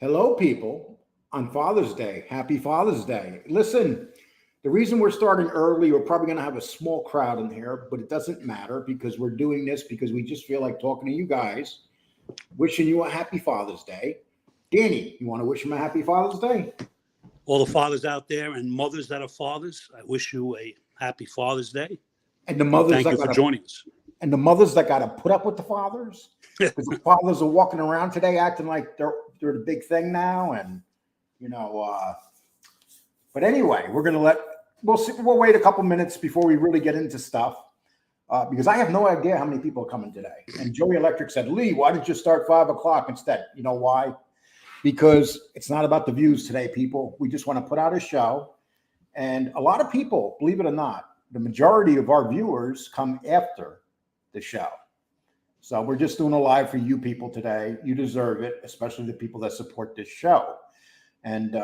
Hello, people, on Father's Day. Happy Father's Day. Listen, the reason we're starting early, we're probably going to have a small crowd in here, but it doesn't matter because we're doing this because we just feel like talking to you guys, wishing you a happy Father's Day. Danny, you want to wish him a happy Father's Day? All the fathers out there and mothers that are fathers, I wish you a happy Father's Day. And the mothers Thank you for joining us. And the mothers that got to put up with the fathers, because the fathers are walking around today acting like they're the big thing now, and But anyway, we'll wait a couple minutes before we really get into stuff, because I have no idea how many people are coming today. And Joey Electric said, "Lee, why did you start 5:00 instead?" You know why? Because it's not about the views today, people. We just want to put out a show, and a lot of people, believe it or not, the majority of our viewers come after the show. So we're just doing a live for you people today. You deserve it, especially the people that support this show. And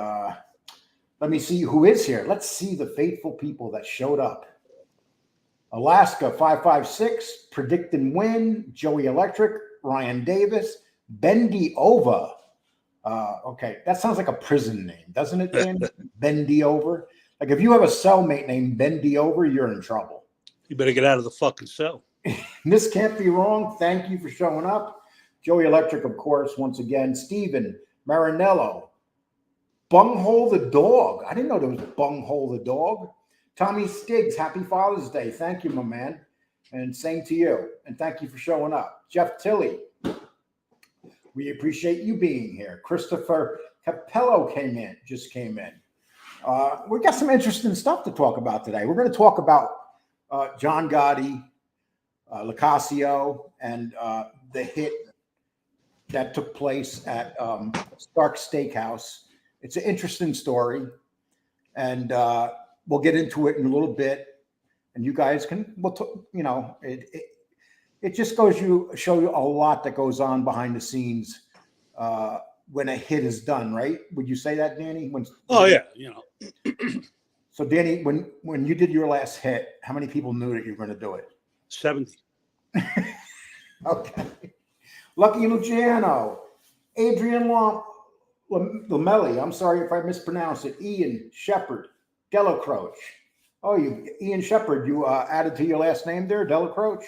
let me see who is here. Let's see the faithful people that showed up. Alaska 556, Predict and Win, Joey Electric, Ryan Davis, Bendy Over. Okay, that sounds like a prison name, doesn't it, Dan? Bendy Over. Like if you have a cellmate named Bendy Over, you're in trouble. You better get out of the fucking cell. This can't be wrong. Thank you for showing up. Joey Electric, of course, once again. Steven Marinello. Bunghole the dog. I didn't know there was Bunghole the dog. Tommy Stiggs, happy Father's Day. Thank you, my man. And same to you. And thank you for showing up. Jeff Tilley. We appreciate you being here. Christopher Capello just came in. We got some interesting stuff to talk about today. We're going to talk about John Gotti, Locasio, and the hit that took place at Spark Steakhouse. It's an interesting story, and we'll get into it in a little bit. And you guys it just show you a lot that goes on behind the scenes when a hit is done, right? Would you say that, Danny? So, Danny, when you did your last hit, how many people knew that you were going to do it? 70. Okay. Lucky Luciano, Adrian Lamelli. I'm sorry if I mispronounced it. Ian Shepard, Delacroce. Oh, Ian Shepard, you added to your last name there, Delacroce.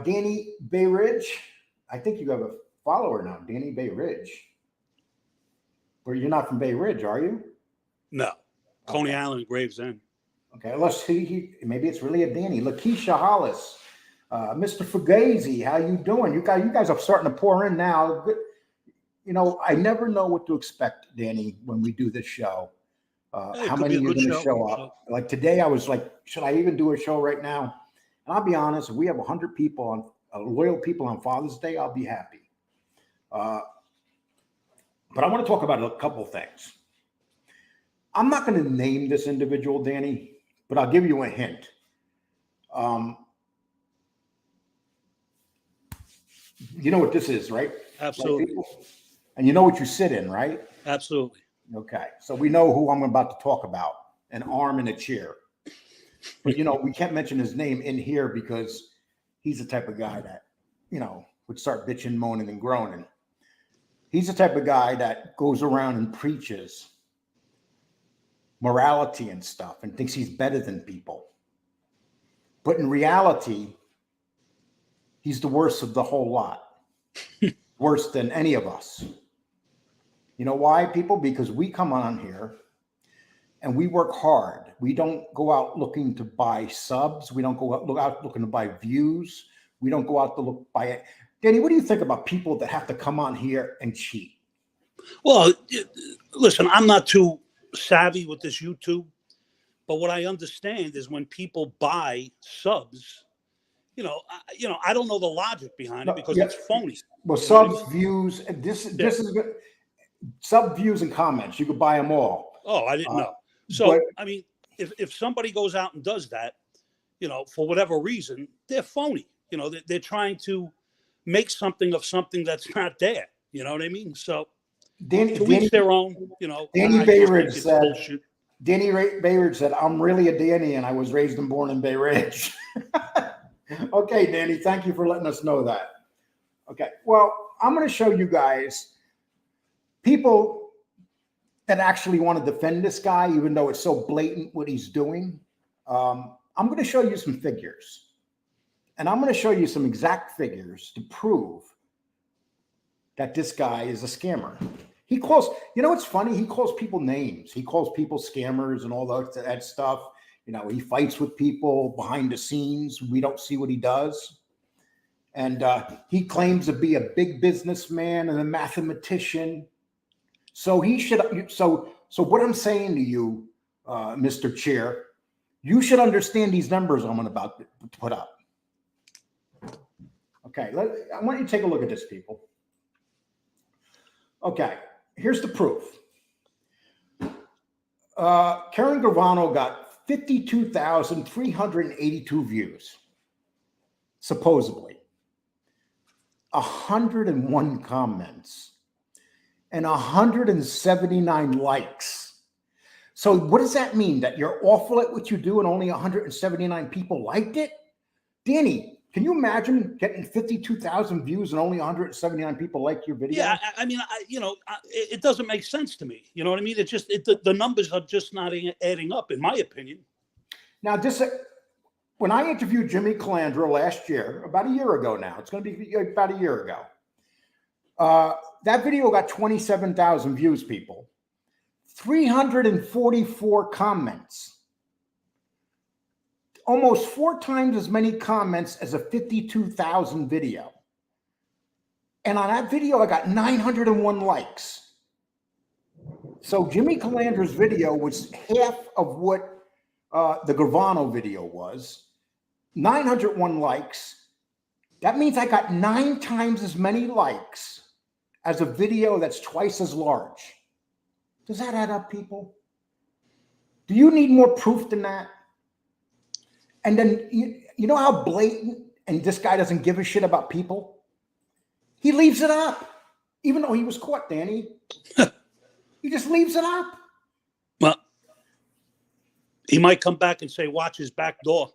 Danny Bay Ridge. I think you have a follower now, Danny Bay Ridge. Or you're not from Bay Ridge, are you? No. Coney Island and Gravesend. Okay, unless maybe it's really a Danny. Lakeisha Hollis, Mr. Fugazi, how you doing? You guys are starting to pour in now. I never know what to expect, Danny, when we do this show. How many are going to show up? Like today, I was like, should I even do a show right now? And I'll be honest, if we have 100 people loyal people on Father's Day, I'll be happy. But I want to talk about a couple things. I'm not going to name this individual, Danny, but I'll give you a hint. You know what this is, right? Absolutely. And you know what you sit in, right? Absolutely. Okay. So we know who I'm about to talk about, an arm and a chair. But, we can't mention his name in here because he's the type of guy that, would start bitching, moaning, and groaning. He's the type of guy that goes around and preaches morality and stuff and thinks he's better than people. But in reality, he's the worst of the whole lot. Worse than any of us. You know why, people? Because we come on here and we work hard. We don't go out looking to buy subs. We don't go out looking to buy views. We don't go out to look buy it. Danny, what do you think about people that have to come on here and cheat? Well, listen, I'm not too savvy with this YouTube, but what I understand is when people buy subs, I don't know the logic behind it because it's phony. Well, subs, views, this is good. Sub, views, and comments. You could buy them all. Oh, I didn't know. So, if somebody goes out and does that, for whatever reason, they're phony. They're trying to make something of something that's not there. You know what I mean? So, to each their own. Danny Bayridge said. Danny Bayridge said, "I'm really a Danny, and I was raised and born in Bay Ridge." Okay, Danny, thank you for letting us know that. Okay, well, I'm going to show you guys people that actually want to defend this guy, even though it's so blatant what he's doing, I'm going to show you some figures. And I'm going to show you some exact figures to prove that this guy is a scammer. He calls, you know, what's funny? He calls people names. He calls people scammers and all that stuff. You know, he fights with people behind the scenes. We don't see what he does. And he claims to be a big businessman and a mathematician. So he should, so what I'm saying to you, Mr. Chair, you should understand these numbers I'm about to put up. Okay, I want you to take a look at this, people. Okay, here's the proof. Karen Gravano got 52,382 views, supposedly. 101 comments and 179 likes. So what does that mean? That you're awful at what you do and only 179 people liked it? Danny, can you imagine getting 52,000 views and only 179 people like your video? Yeah, I mean, it doesn't make sense to me. You know what I mean? It just the numbers are just not adding up, in my opinion. Now, when I interviewed Jimmy Calandra last year, about a year ago now, it's going to be about a year ago, that video got 27,000 views, people. 344 comments. Almost 4 times as many comments as a 52,000 video. And on that video, I got 901 likes. So Jimmy Calandra's video was half of what the Gravano video was. 901 likes. That means I got 9 times as many likes as a video that's twice as large. Does that add up, people? Do you need more proof than that? And then, you know how blatant, and this guy doesn't give a shit about people? He leaves it up, even though he was caught, Danny. He just leaves it up. Well, he might come back and say, watch his back door.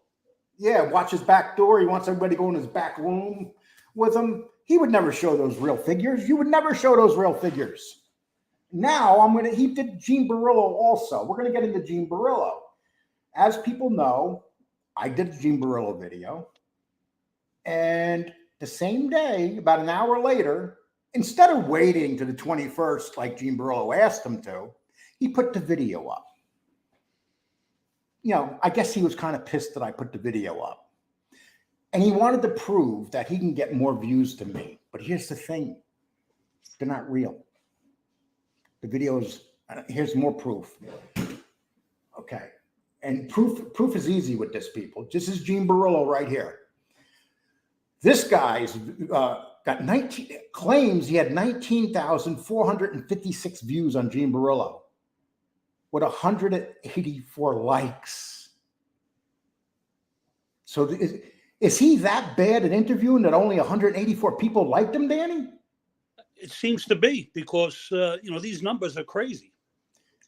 Yeah, watch his back door. He wants everybody to go in his back room with him. He would never show those real figures. You would never show those real figures. Now, he did Gene Barillo also. We're going to get into Gene Barillo. As people know, I did a Gene Barillo video, and the same day, about an hour later, instead of waiting to the 21st like Gene Barillo asked him to, he put the video up. You know, I guess he was kind of pissed that I put the video up. And he wanted to prove that he can get more views than me. But here's the thing. They're not real. The videos, here's more proof. Okay. And proof is easy with this, people. This is Gene Barillo right here. This guy's got claims he had 19,456 views on Gene Barillo with 184 likes. So is he that bad at interviewing that only 184 people liked him, Danny? It seems to be, because these numbers are crazy.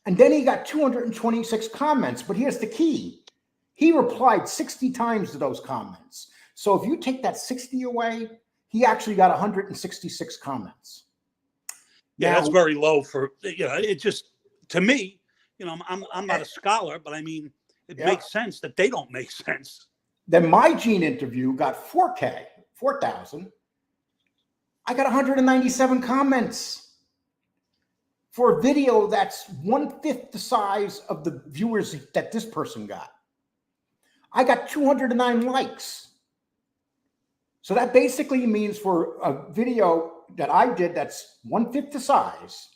And then he got 226 comments. But here's the key. He replied 60 times to those comments. So if you take that 60 away, he actually got 166 comments. Yeah, now, that's very low for, it just, to me, I'm not a scholar, but I mean, it makes sense that they don't make sense. Then my Gene interview got 4,000. I got 197 comments. For a video that's 1/5 the size of the viewers that this person got. I got 209 likes. So that basically means for a video that I did that's 1/5 the size,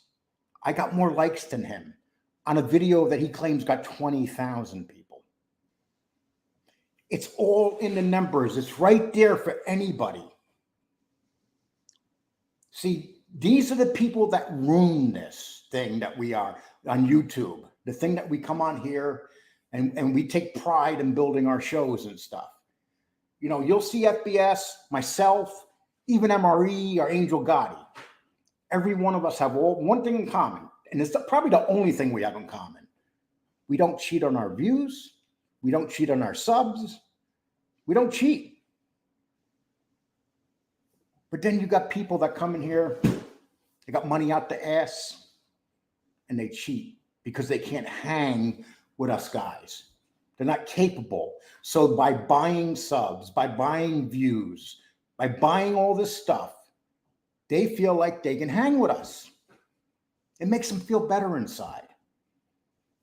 I got more likes than him on a video that he claims got 20,000 people. It's all in the numbers. It's right there for anybody. See, these are the people that ruin this thing that we are on YouTube, the thing that we come on here and we take pride in building our shows and stuff. You know, you'll see FBS, myself, even MRE or Angel Gotti. Every one of us have one thing in common, and it's probably the only thing we have in common. We don't cheat on our views. We don't cheat on our subs. We don't cheat. But then you got people that come in here They got money out the ass and they cheat because they can't hang with us guys. They're not capable. So by buying subs, by buying views, by buying all this stuff, they feel like they can hang with us. It makes them feel better inside.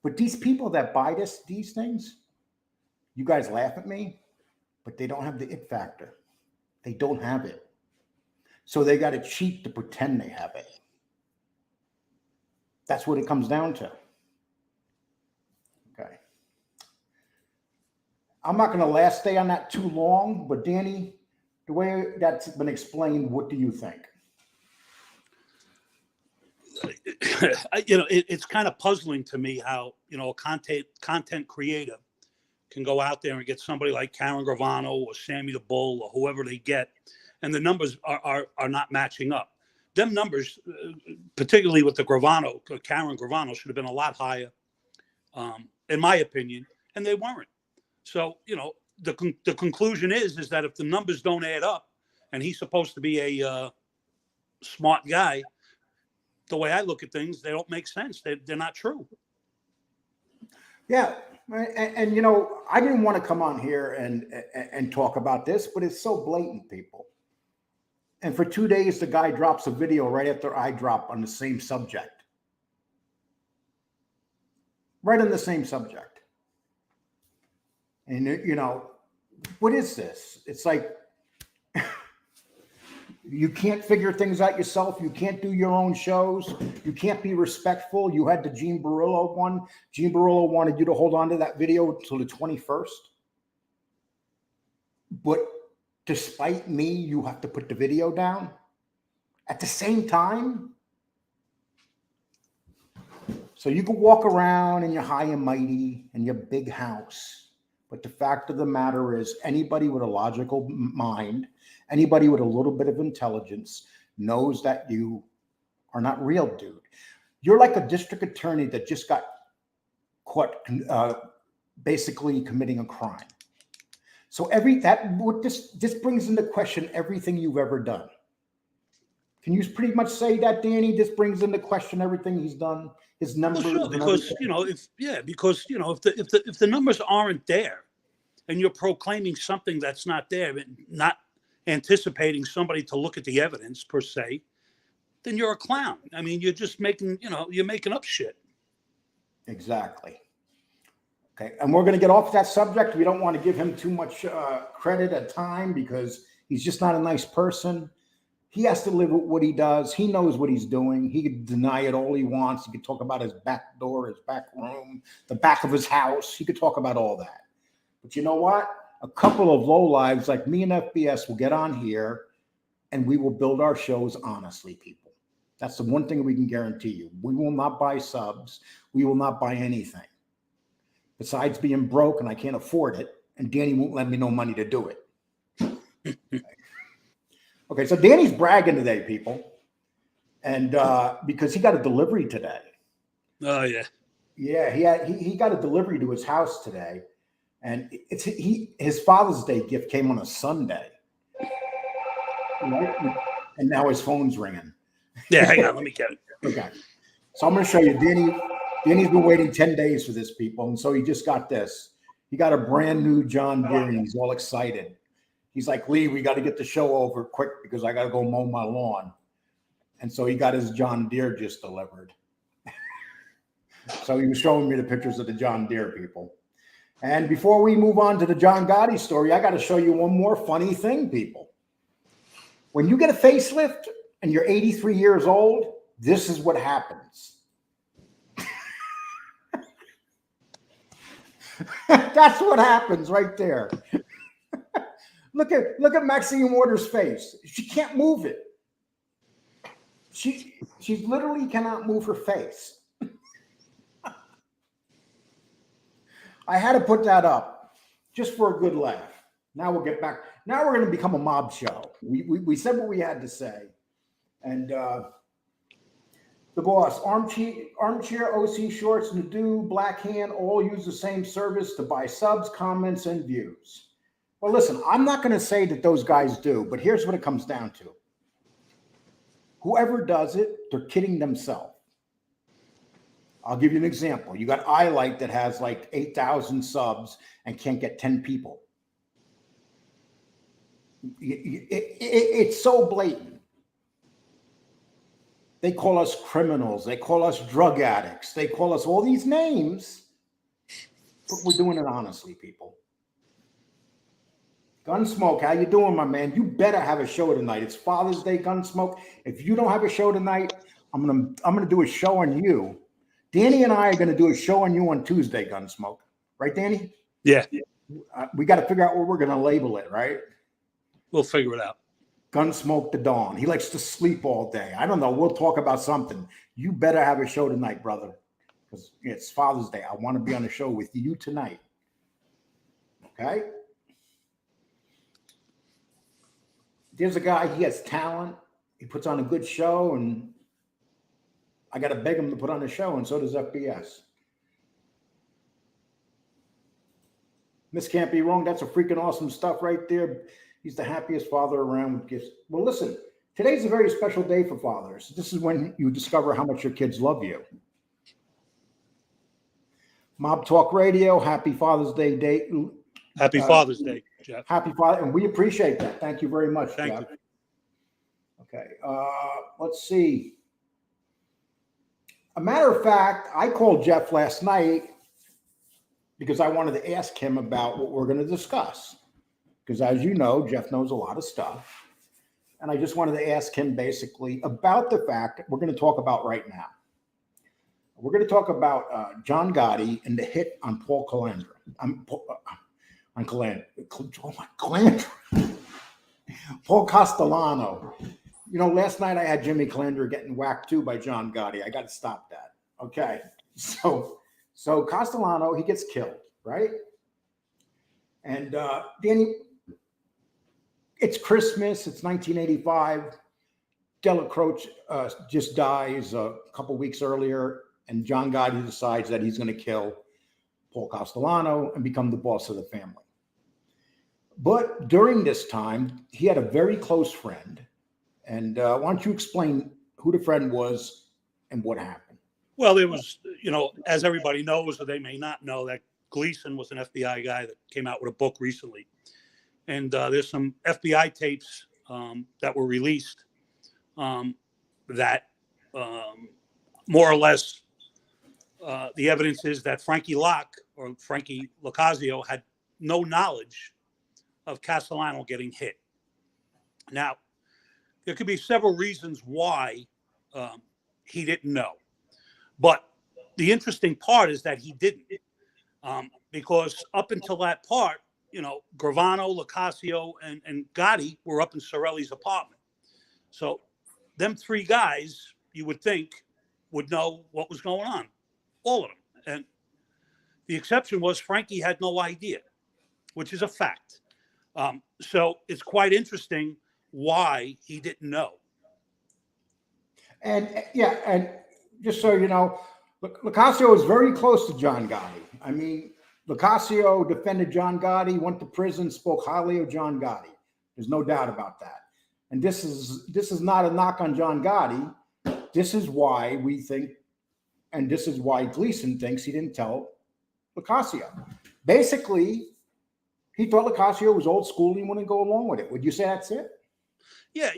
But these people that buy these things, you guys laugh at me, but they don't have the it factor. They don't have it. So they got to cheat to pretend they have it. That's what it comes down to. Okay. I'm not going to stay on that too long, but Danny, the way that's been explained, what do you think? It's kind of puzzling to me how, a content creator can go out there and get somebody like Karen Gravano or Sammy the Bull or whoever they get, and the numbers are not matching up. Them numbers, particularly with the Karen Gravano, should have been a lot higher, in my opinion, and they weren't. So, the conclusion is that if the numbers don't add up, and he's supposed to be a smart guy, the way I look at things, they don't make sense. They're not true. Yeah. And I didn't want to come on here and talk about this, but it's so blatant, people. And for 2 days, the guy drops a video right after I drop on the same subject. Right on the same subject. And, what is this? It's like, you can't figure things out yourself. You can't do your own shows. You can't be respectful. You had the Gene Barillo one. Gene Barillo wanted you to hold on to that video until the 21st. But despite me, you have to put the video down at the same time. So you can walk around in your high and mighty in your big house. But the fact of the matter is, anybody with a logical mind, anybody with a little bit of intelligence knows that you are not real, dude. You're like a district attorney that just got caught basically committing a crime. So this brings into question everything you've ever done. Can you pretty much say that, Danny? This brings into question everything he's done, his numbers. Well, sure, because if the numbers aren't there, and you're proclaiming something that's not there, not anticipating somebody to look at the evidence per se, then you're a clown. I mean, you're just making up shit. Exactly. Okay, and we're going to get off that subject. We don't want to give him too much credit at time because he's just not a nice person. He has to live with what he does. He knows what he's doing. He could deny it all he wants. He could talk about his back door, his back room, the back of his house. He could talk about all that. But you know what? A couple of lowlives like me and FBS will get on here and we will build our shows honestly, people. That's the one thing we can guarantee you. We will not buy subs. We will not buy anything. Besides being broke and I can't afford it, and Danny won't lend me no money to do it. Okay, so Danny's bragging today, people. And because he got a delivery today. Oh, yeah. Yeah, he got a delivery to his house today. And his Father's Day gift came on a Sunday. And now his phone's ringing. Yeah, hang on, let me get it. Okay. So I'm going to show you. Danny's been waiting 10 days for this, people. And so he just got this. He got a brand new John Deere and he's all excited. He's like, Lee, we got to get the show over quick because I got to go mow my lawn. And so he got his John Deere just delivered. So he was showing me the pictures of the John Deere, people. And before we move on to the John Gotti story, I got to show you one more funny thing, people. When you get a facelift and you're 83 years old, this is what happens. That's what happens right there. Look at Maxine Waters' face. She can't move it. She literally cannot move her face. I had to put that up just for a good laugh. Now we'll get back. Now we're going to become a mob show. We said what we had to say. And the boss, armchair OC shorts, Nadu, Black Hand, all use the same service to buy subs, comments, and views. Well, listen, I'm not going to say that those guys do, but here's what it comes down to. Whoever does it, they're kidding themselves. I'll give you an example. You got iLight that has like 8,000 subs and can't get 10 people. It's so blatant. They call us criminals. They call us drug addicts. They call us all these names, but we're doing it honestly, people. Gunsmoke, how you doing, my man? You better have a show tonight. It's Father's Day, Gunsmoke. If you don't have a show tonight, I'm gonna do a show on you. Danny and I are gonna do a show on you on Tuesday, Gunsmoke. Right, Danny? Yeah. We got to figure out what we're gonna label it, right? We'll figure it out. Gunsmoke the Dawn. He likes to sleep all day. I don't know. We'll talk about something. You better have a show tonight, brother, because it's Father's Day. I want to be on the show with you tonight. Okay? There's a guy, he has talent. He puts on a good show, and I got to beg him to put on a show, and so does FBS. This can't be wrong. That's a freaking awesome stuff right there. He's the happiest father around with gifts. Well, listen, today's a very special day for fathers. This is when you discover how much your kids love you. Mob Talk Radio, happy Father's Day. Happy Father's Day, Jeff. Happy Father, and we appreciate that. Thank you very much, Thank Jeff. you. Okay, let's see. A matter of fact, I called Jeff last night because I wanted to ask him about what we're going to discuss. Because as you know, Jeff knows a lot of stuff. And I just wanted to ask him basically about the fact that we're going to talk about right now. We're going to talk about John Gotti and the hit on Paul Calandra. Paul Castellano. You know, last night I had Jimmy Calandra getting whacked too by John Gotti. I got to stop that. Okay. So Castellano, he gets killed, right? And Danny, it's Christmas. It's 1985. Dela Croce just dies a couple weeks earlier, and John Gotti decides that he's going to kill Paul Castellano and become the boss of the family. But during this time, he had a very close friend. And why don't you explain who the friend was and what happened? Well, there was, as everybody knows, or they may not know, that Gleason was an FBI guy that came out with a book recently. And there's some FBI tapes that were released that more or less the evidence is that Frankie Locasio had no knowledge of Castellano getting hit. Now, there could be several reasons why he didn't know. But the interesting part is that he didn't. Because up until that part, Gravano, Locasio, and Gotti were up in Sorelli's apartment. So them three guys, you would think, would know what was going on. All of them. And the exception was Frankie had no idea, which is a fact. So it's quite interesting why he didn't know. And just so you know, Locasio was very close to John Gotti. I mean, Locasio defended John Gotti, went to prison, spoke highly of John Gotti. There's no doubt about that. And this is not a knock on John Gotti. This is why we think, and this is why Gleason thinks he didn't tell Locasio. Basically, he thought Locasio was old school and he wouldn't go along with it. Would you say that's it? Yeah,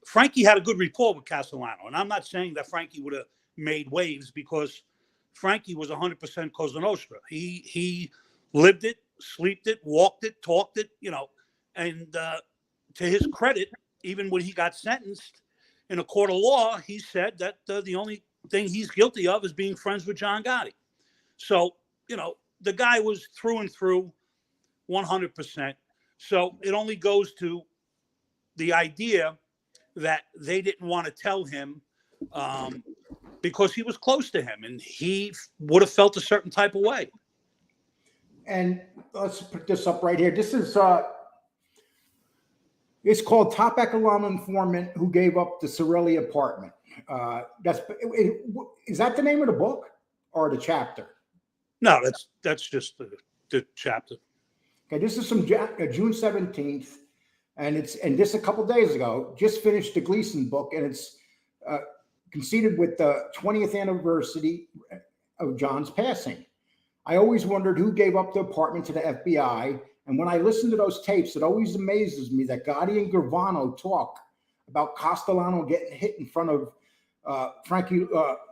Frankie had a good rapport with Castellano. And I'm not saying that Frankie would have made waves, because Frankie was 100% Cosa Nostra. He lived it, slept it, walked it, talked it, and to his credit, even when he got sentenced in a court of law, he said that the only thing he's guilty of is being friends with John Gotti. So, the guy was through and through 100%. So it only goes to the idea that they didn't want to tell him because he was close to him and he would have felt a certain type of way. And let's put this up right here. This is it's called Top Echelon Informant Who Gave Up the Sorelli Apartment. Is that the name of the book or the chapter? No, that's just the chapter. Okay, this is from June 17th. and this a couple days ago. Just finished the Gleason book, and it's conceded with the 20th anniversary of John's passing. I always wondered who gave up the apartment to the FBI, and when I listen to those tapes, it always amazes me that Gotti and Gravano talk about Castellano getting hit in front of Frankie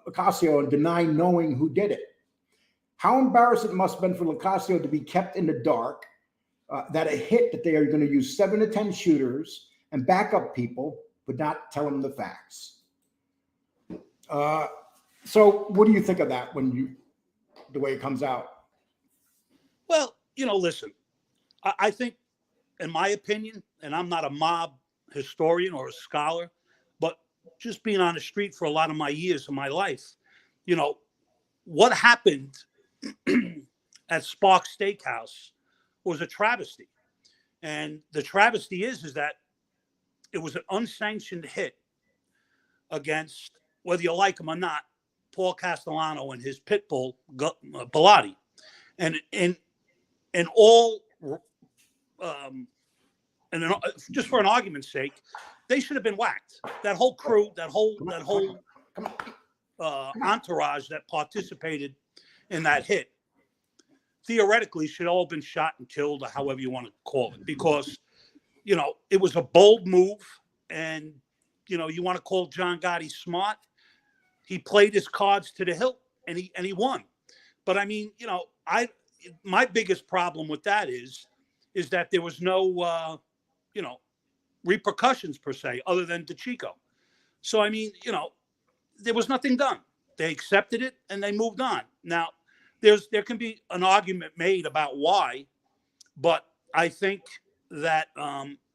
Licasio and denying knowing who did it. How embarrassing it must have been for Licasio to be kept in the dark, that a hit that they are going to use 7 to 10 shooters and backup people, but not tell them the facts. So what do you think of that the way it comes out? Well, listen, I think, in my opinion, and I'm not a mob historian or a scholar, but just being on the street for a lot of my years of my life, what happened at Spark Steakhouse was a travesty. And the travesty is that it was an unsanctioned hit against, whether you like him or not, Paul Castellano and his pit bull, Bilotti. And just for an argument's sake, they should have been whacked. That whole crew, that whole entourage that participated in that hit, theoretically should all have been shot and killed, or however you want to call it, because, it was a bold move. And, you want to call John Gotti smart. He played his cards to the hilt, and he won. But I mean, my biggest problem with that is that there was no, repercussions per se, other than DeChico. So, I mean, there was nothing done. They accepted it and they moved on. Now, there can be an argument made about why, but I think that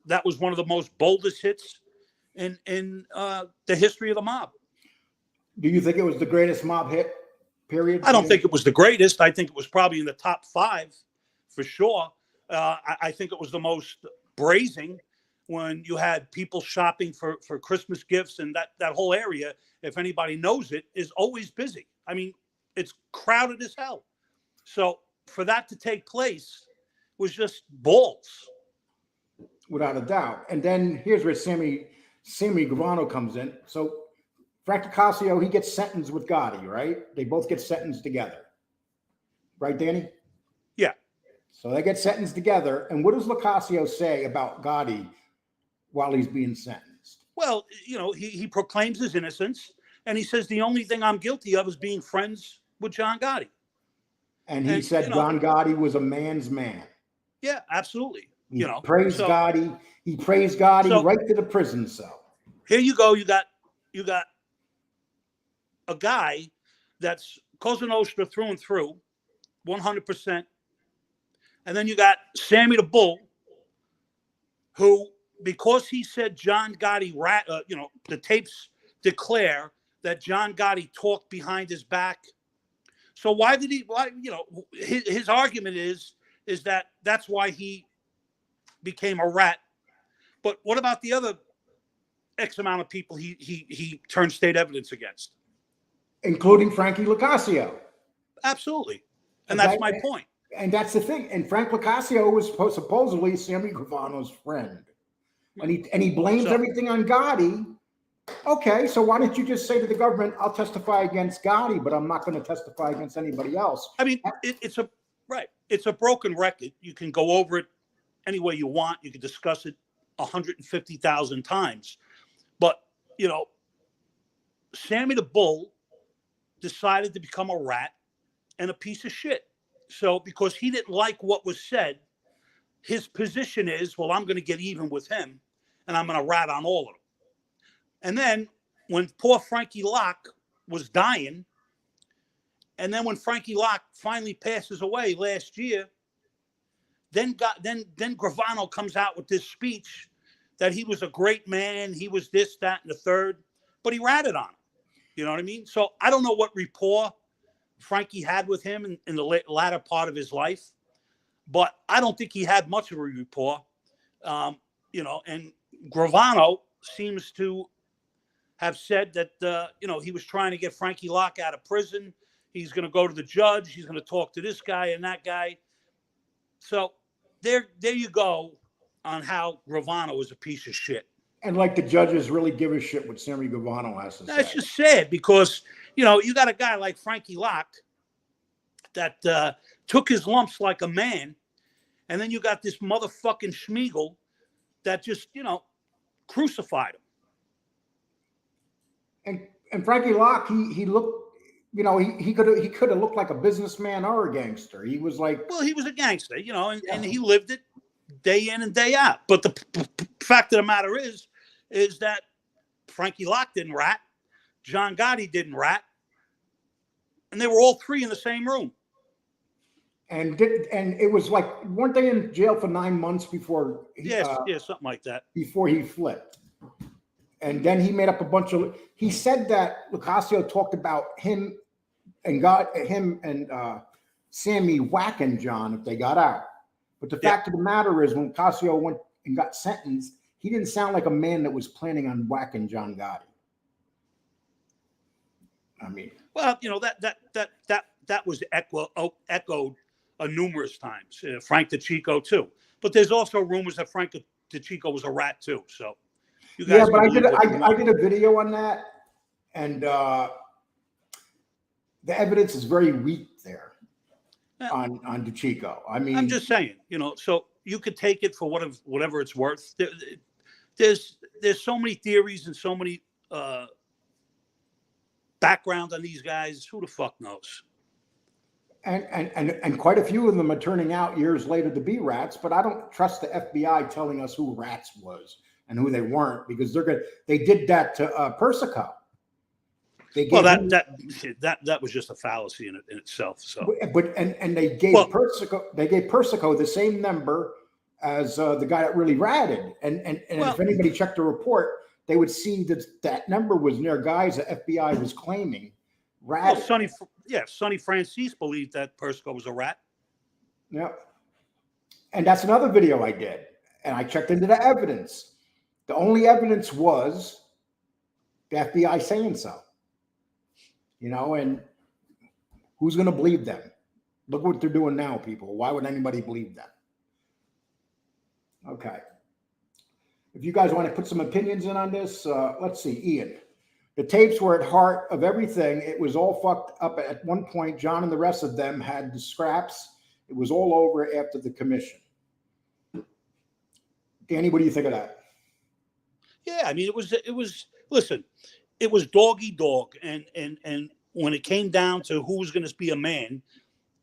that was one of the most boldest hits in the history of the mob. Do you think it was the greatest mob hit, period? I don't think it was the greatest. I think it was probably in the top 5 for sure. I think it was the most brazen, when you had people shopping for Christmas gifts, and that whole area, if anybody knows it, is always busy. I mean, it's crowded as hell. So for that to take place was just balls. Without a doubt. And then here's where Sammy Gravano comes in. So Frank Licasio, he gets sentenced with Gotti, right? They both get sentenced together. Right, Danny? Yeah. So they get sentenced together. And what does Licasio say about Gotti while he's being sentenced? Well, he proclaims his innocence, and he says the only thing I'm guilty of is being friends with John Gotti. And he said John Gotti was a man's man. Yeah, absolutely. He praised Gotti. He praised Gotti right to the prison cell. Here you go. You got a guy that's Cosa Nostra through and through, 100%. And then you got Sammy the Bull, who, because he said John Gotti, the tapes declare that John Gotti talked behind his back. So his argument is that that's why he became a rat. But what about the other X amount of people he turned state evidence against? Including Frankie Licasio. Absolutely. And that's my point. And that's the thing. And Frank Licasio was supposedly Sammy Gravano's friend. And he blames everything on Gotti. Okay, so why don't you just say to the government, I'll testify against Gotti, but I'm not going to testify against anybody else? I mean, it's a broken record. You can go over it any way you want. You can discuss it 150,000 times. But, Sammy the Bull decided to become a rat and a piece of shit. So because he didn't like what was said, his position is, well, I'm going to get even with him, and I'm going to rat on all of them. And then when poor Frankie Locke was dying, and then when Frankie Locke finally passes away last year, then Gravano comes out with this speech that he was a great man, he was this, that, and the third, but he ratted on him. You know what I mean? So I don't know what rapport Frankie had with him in the latter part of his life, but I don't think he had much of a rapport. And Gravano seems to have said that, he was trying to get Frankie Locke out of prison. He's going to go to the judge. He's going to talk to this guy and that guy. So there you go on how Gravano is a piece of shit. And like the judges really give a shit what Sammy Gravano has to say. That's just sad because, you got a guy like Frankie Locke that took his lumps like a man. And then you got this motherfucking Schmiegel that just, crucified him. And Frankie Locke, he looked, he could have looked like a businessman or a gangster. He was like, well, he was a gangster, and he lived it day in and day out. But the fact of the matter is that Frankie Locke didn't rat, John Gotti didn't rat, and they were all three in the same room. And it was like, weren't they in jail for 9 months before? Something like that. Before he flipped, and then he made up a bunch of. He said that Lucasio talked about him and Sammy whacking John if they got out. But the fact of the matter is, when Lucasio went and got sentenced, he didn't sound like a man that was planning on whacking John Gotti. I mean, well, that was echoed numerous times. Frank DeChico too, but there's also rumors that Frank DeChico was a rat too. So, you guys but I did a video on that, and the evidence is very weak there on DeChico. I mean, I'm just saying, so you could take it for whatever it's worth. There's so many theories and so many background on these guys. Who the fuck knows? And quite a few of them are turning out years later to be rats, but I don't trust the FBI telling us who rats was and who they weren't, because they did that to Persico. That was just a fallacy in itself. So, but they gave Persico the same number as the guy that really ratted, and if anybody checked the report, they would see that number was near guys the FBI was claiming ratted. Well, Sonny Francis believed that Persico was a rat. Yeah, and that's another video I did, and I checked into the evidence. The only evidence was the FBI saying so. And who's going to believe them? Look what they're doing now, people. Why would anybody believe them? Okay. If you guys want to put some opinions in on this, let's see. Ian, the tapes were at heart of everything. It was all fucked up at one point. John and the rest of them had the scraps. It was all over after the commission. Danny, what do you think of that? Yeah, I mean, listen, it was dog eat dog. And when it came down to who was going to be a man,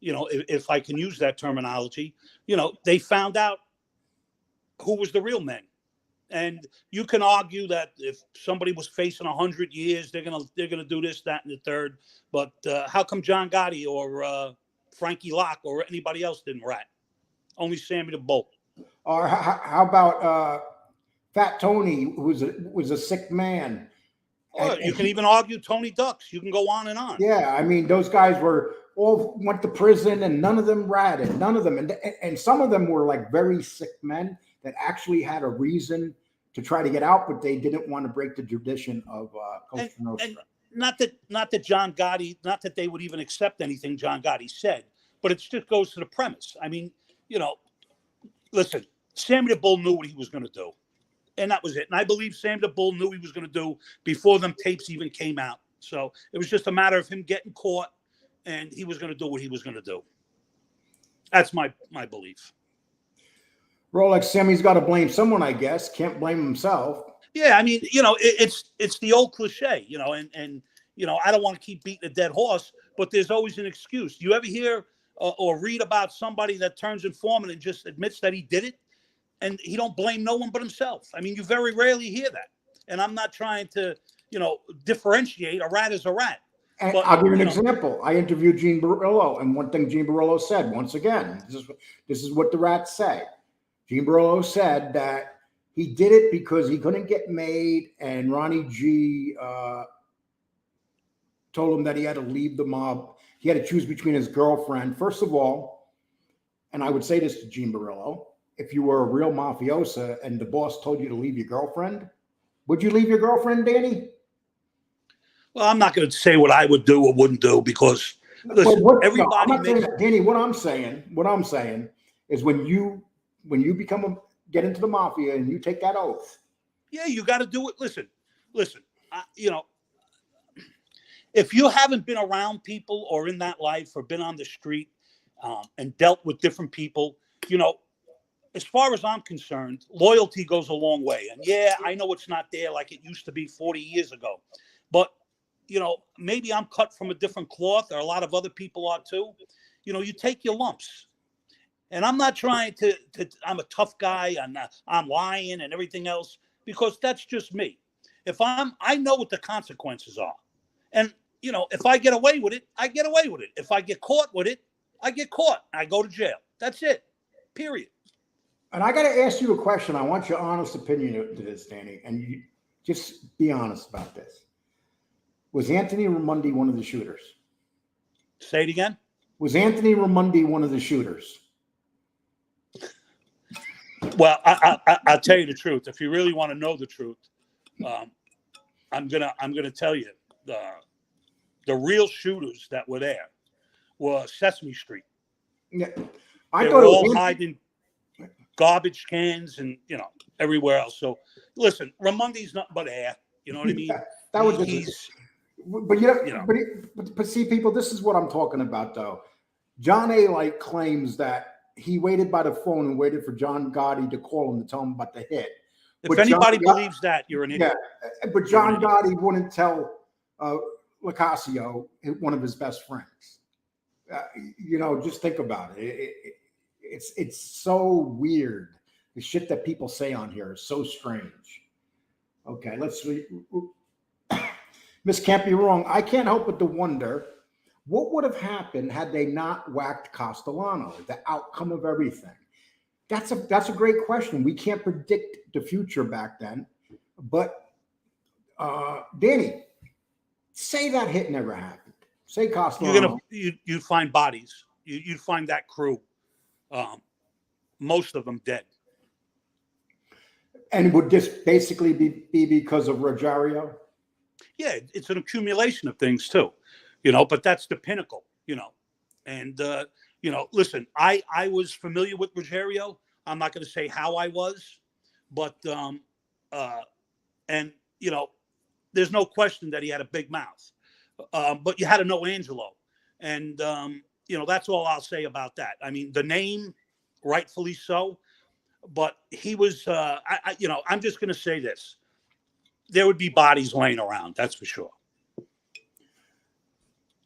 if I can use that terminology, they found out who was the real men. And you can argue that if somebody was facing 100 years, they're gonna do this, that, and the third. But how come John Gotti or Frankie Locke or anybody else didn't rat? Only Sammy the Bull. Or how about Fat Tony, who was a sick man? You can even argue Tony Ducks. You can go on and on. Yeah, I mean, those guys all went to prison, and none of them ratted. None of them, and some of them were like very sick men that actually had a reason to try to get out, but they didn't want to break the tradition of Costa Nostra. And not that John Gotti, not that they would even accept anything John Gotti said, but it just goes to the premise. I mean, listen, Sammy the Bull knew what he was going to do, and that was it. And I believe Sammy the Bull knew what he was going to do before them tapes even came out. So it was just a matter of him getting caught, and he was going to do what he was going to do. That's my belief. Rolex, Sammy's got to blame someone, I guess. Can't blame himself. Yeah, I mean, it's the old cliche, and I don't want to keep beating a dead horse, but there's always an excuse. You ever hear or read about somebody that turns informant and just admits that he did it, and he don't blame no one but himself? I mean, you very rarely hear that. And I'm not trying to, differentiate. A rat is a rat. And I'll give you an example. I interviewed Gene Barillo, and one thing Gene Barillo said, once again, this is what the rats say. Gene Barillo said that he did it because he couldn't get made, and Ronnie G told him that he had to leave the mob. He had to choose between his girlfriend. First of all, and I would say this to Gene Barillo, if you were a real mafiosa and the boss told you to leave your girlfriend, would you leave your girlfriend, Danny? Well, I'm not going to say what I would do or wouldn't do, because listen, everybody Danny, what I'm saying is when you become get into the mafia and you take that oath. Yeah, you got to do it. Listen, if you haven't been around people or in that life or been on the street and dealt with different people, as far as I'm concerned, loyalty goes a long way. And yeah, I know it's not there like it used to be 40 years ago, but maybe I'm cut from a different cloth, or a lot of other people are too. You take your lumps. And I'm not trying to I'm a tough guy, I'm lying and everything else, because that's just me. I know what the consequences are. And, if I get away with it, I get away with it. If I get caught with it, I get caught. I go to jail. That's it. Period. And I got to ask you a question. I want your honest opinion to this, Danny. And you just be honest about this. Was Anthony Raimondi one of the shooters? Say it again. Was Anthony Raimondi one of the shooters? Well, I'll tell you the truth. If you really want to know the truth, I'm gonna tell you the real shooters that were there were Sesame Street. Yeah, they were all hiding garbage cans and everywhere else. So listen, Raimondi's nothing but air. You know what I mean? That was but see, people, this is what I'm talking about, though. John A. claims that he waited by the phone and waited for John Gotti to call him to tell him about the hit. If anybody believes that, you're an idiot. Yeah, but John Gotti wouldn't tell Lacasio, one of his best friends. Just think about it. It's so weird. The shit that people say on here is so strange. Okay, let's see. Miss Can't Be Wrong. I can't help but to wonder what would have happened had they not whacked Castellano, the outcome of everything. That's a great question. We can't predict the future back then. But Danny, say that hit never happened. Say Castellano. You'd find bodies. You'd find that crew. Most of them dead. And would this basically be because of Rogerio? Yeah, it's an accumulation of things too. But that's the pinnacle, and, listen, I was familiar with Rogerio. I'm not going to say how I was, but, there's no question that he had a big mouth, but you had to know Angelo. And, that's all I'll say about that. I mean, the name, rightfully so, but he was, I'm just going to say this. There would be bodies laying around. That's for sure.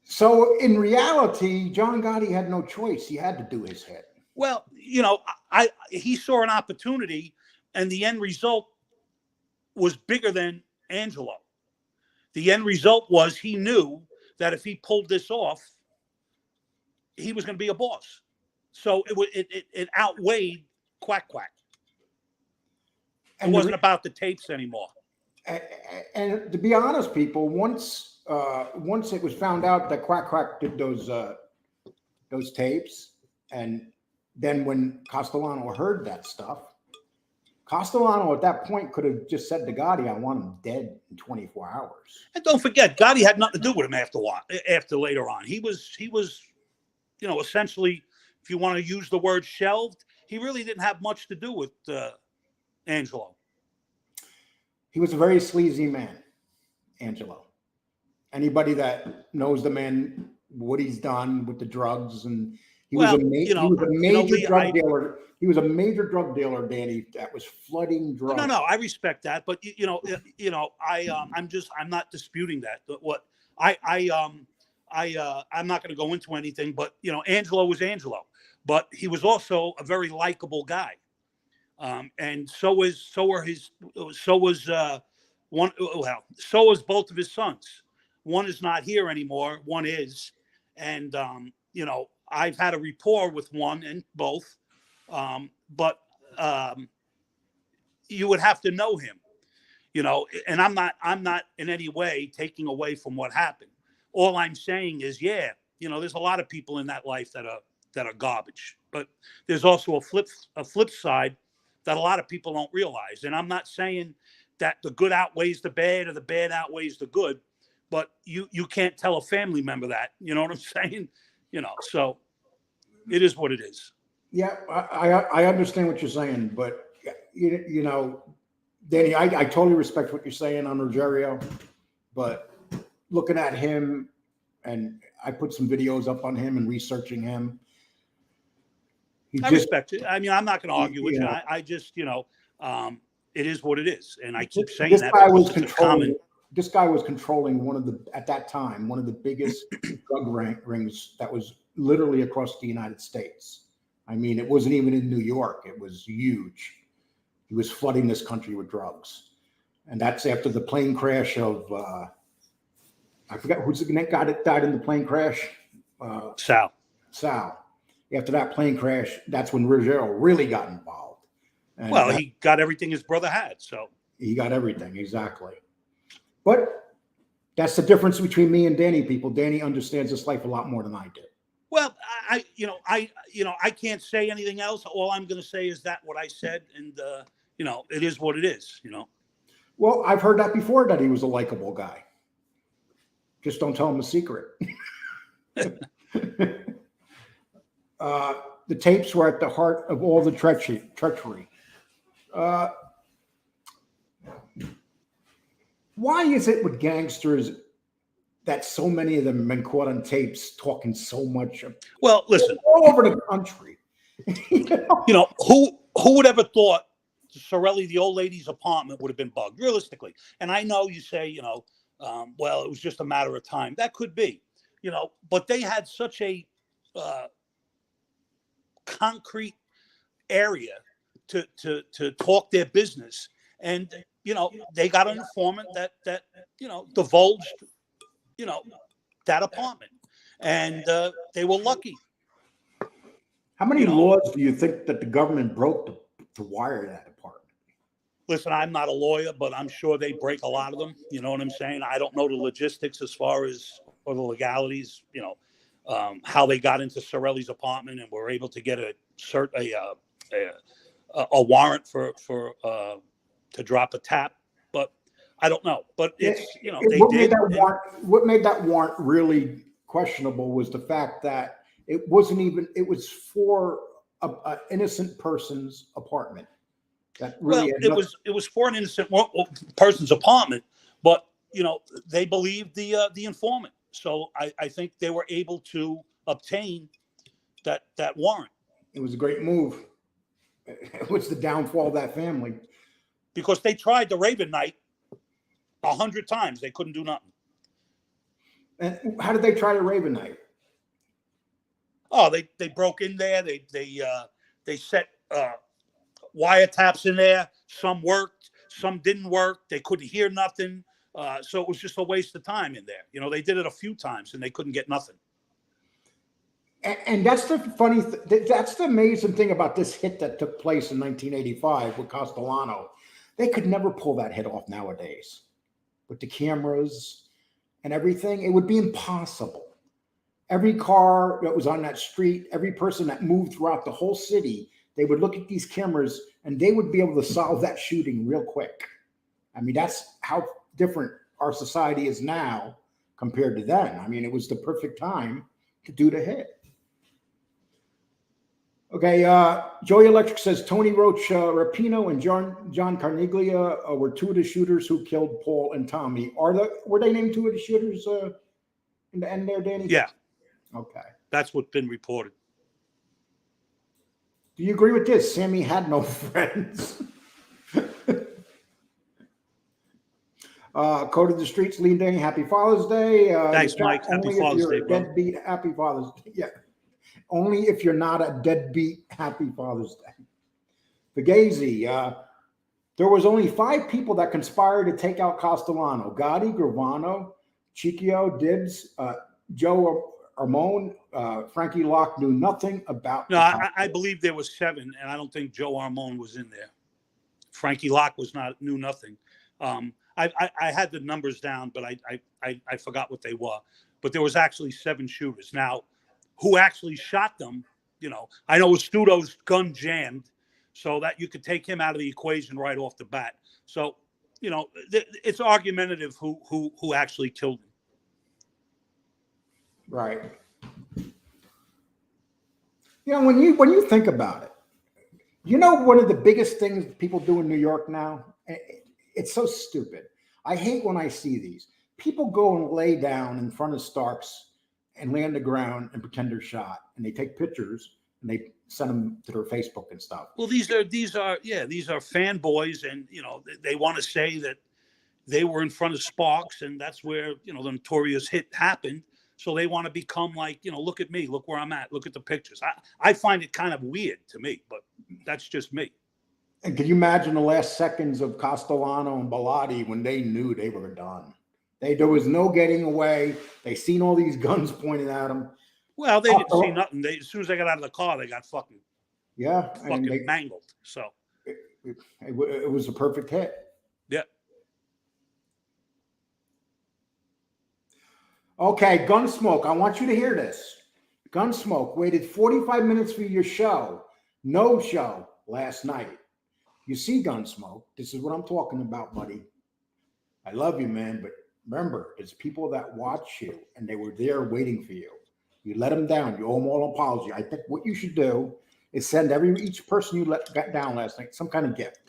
So in reality, John Gotti had no choice. He had to do his hit. Well, he saw an opportunity, and the end result was bigger than Angelo. The end result was he knew that if he pulled this off, he was going to be a boss. So it outweighed Quack Quack. It wasn't about the tapes anymore. And to be honest, people, once it was found out that Quack Quack did those tapes, and then when Castellano heard that stuff, Castellano at that point could have just said to Gotti, "I want him dead in 24 hours." And don't forget, Gotti had nothing to do with him after later on. He was, essentially, if you want to use the word shelved, he really didn't have much to do with Angelo. He was a very sleazy man, Angelo. Anybody that knows the man, what he's done with the drugs, and he was a major drug dealer. He was a major drug dealer, Danny, that was flooding drugs. No, I respect that, but I'm not disputing that. What I'm not going to go into anything, but Angelo was Angelo, but he was also a very likable guy. And so was both of his sons. One is not here anymore. One is, and I've had a rapport with one and both, but you would have to know him, And I'm not in any way taking away from what happened. All I'm saying is, there's a lot of people in that life that are garbage, but there's also a flip side that a lot of people don't realize. And I'm not saying that the good outweighs the bad or the bad outweighs the good, but you can't tell a family member that, you know what I'm saying? So it is what it is. Yeah, I understand what you're saying, but you know, Danny, I totally respect what you're saying on Rogerio, but looking at him, and I put some videos up on him and researching him. I respect it. I mean, I'm not going to argue with you. know, I just, it is what it is, and I keep saying this that guy because was it's a common. This guy was controlling at that time, one of the biggest drug rings that was literally across the United States. I mean, it wasn't even in New York. It was huge. He was flooding this country with drugs. And that's after the plane crash of, I forgot who's the guy that died in the plane crash? Sal. After that plane crash, that's when Ruggiero really got involved. And well, he got everything his brother had. So he got everything, exactly. But that's the difference between me and Danny, people. Danny understands this life a lot more than I do. Well, I can't say anything else. All I'm going to say is that what I said, and it is what it is. Well, I've heard that before, that he was a likable guy. Just don't tell him a secret. The tapes were at the heart of all the treachery. Why is it with gangsters that so many of them have been caught on tapes talking so much? Well, listen, all over the country. Who would ever thought Sorelli, the old lady's apartment, would have been bugged, realistically? And I know you say, well, it was just a matter of time. That could be, but they had such a concrete area to talk their business, and they got an informant that divulged that apartment, and they were lucky. How many laws do you think that the government broke to wire that apartment? Listen, I'm not a lawyer, but I'm sure they break a lot of them. You know what I'm saying? I don't know the logistics as far as, or the legalities, how they got into Sorelli's apartment and were able to get a warrant for to drop a tap. But I don't know. But it's, they did. What made that warrant really questionable was the fact that it was for an innocent person's apartment. That really it was for an innocent person's apartment, but they believed the informant. So I think they were able to obtain that warrant. It was a great move. It was the downfall of that family. Because they tried the Raven Knight 100 times. They couldn't do nothing. And how did they try the Raven Knight? Oh, they broke in there. They set wiretaps in there. Some worked, some didn't work. They couldn't hear nothing. So it was just a waste of time in there. They did it a few times and they couldn't get nothing. And that's the funny, that's the amazing thing about this hit that took place in 1985 with Castellano. They could never pull that hit off nowadays. With the cameras and everything, it would be impossible. Every car that was on that street, every person that moved throughout the whole city, they would look at these cameras and they would be able to solve that shooting real quick. I mean, that's how different our society is now compared to then. I mean, it was the perfect time to do the hit. Okay, Joey Electric says Tony Roach Rapino and John Carniglia were two of the shooters who killed Paul and Tommy. Were they named two of the shooters in the end there, Danny? Yeah. Okay. That's what's been reported. Do you agree with this? Sammy had no friends. Code of the Streets, Lean Danny, happy Father's Day. Thanks, Mike. Happy Father's Day, bro. Deadbeat, happy Father's Day. Yeah. Only if you're not a deadbeat, happy Father's Day. Fugazi, there was only 5 people that conspired to take out Castellano. Gotti, Gravano, Chicchio, Dibbs, Joe Armone, Frankie Locke knew nothing about. No, I believe there was 7, and I don't think Joe Armone was in there. Frankie Locke knew nothing. I had the numbers down, but I forgot what they were. But there was actually 7 shooters. Now, who actually shot them? I know Studo's gun jammed, so that you could take him out of the equation right off the bat. So, it's argumentative who actually killed him. Right. When you think about it, You know, one of the biggest things people do in New York now, it's so stupid. I hate when I see these. People go and lay down in front of Starks and lay on the ground and pretend they're shot, and they take pictures and they send them to their Facebook and stuff. Well, these are fanboys, and they want to say that they were in front of Sparks, and that's where the notorious hit happened. So they want to become like, look at me, look where I'm at, look at the pictures. I find it kind of weird to me, but that's just me. And can you imagine the last seconds of Castellano and Bilotti when they knew they were done? There was no getting away. They seen all these guns pointed at them. Well, they didn't see nothing. As soon as they got out of the car, they got fucking mangled. So it was a perfect hit. Yeah. Okay, Gunsmoke, I want you to hear this. Gunsmoke waited 45 minutes for your show. No show last night. You see, Gunsmoke, this is what I'm talking about, buddy. I love you, man, but remember, it's people that watch you, and they were there waiting for you. You let them down. You owe them all an apology. I think what you should do is send each person you got down last night some kind of gift.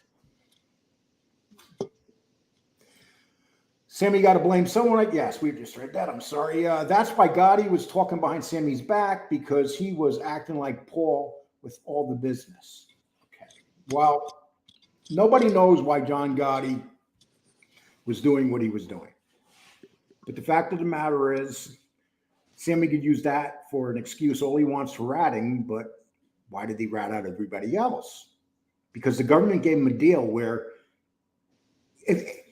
Sammy got to blame someone. Yes, we just read that. I'm sorry. That's why Gotti was talking behind Sammy's back, because he was acting like Paul with all the business. Okay. Well, nobody knows why John Gotti was doing what he was doing. But the fact of the matter is, Sammy could use that for an excuse all he wants for ratting, but why did he rat out everybody else? Because the government gave him a deal where,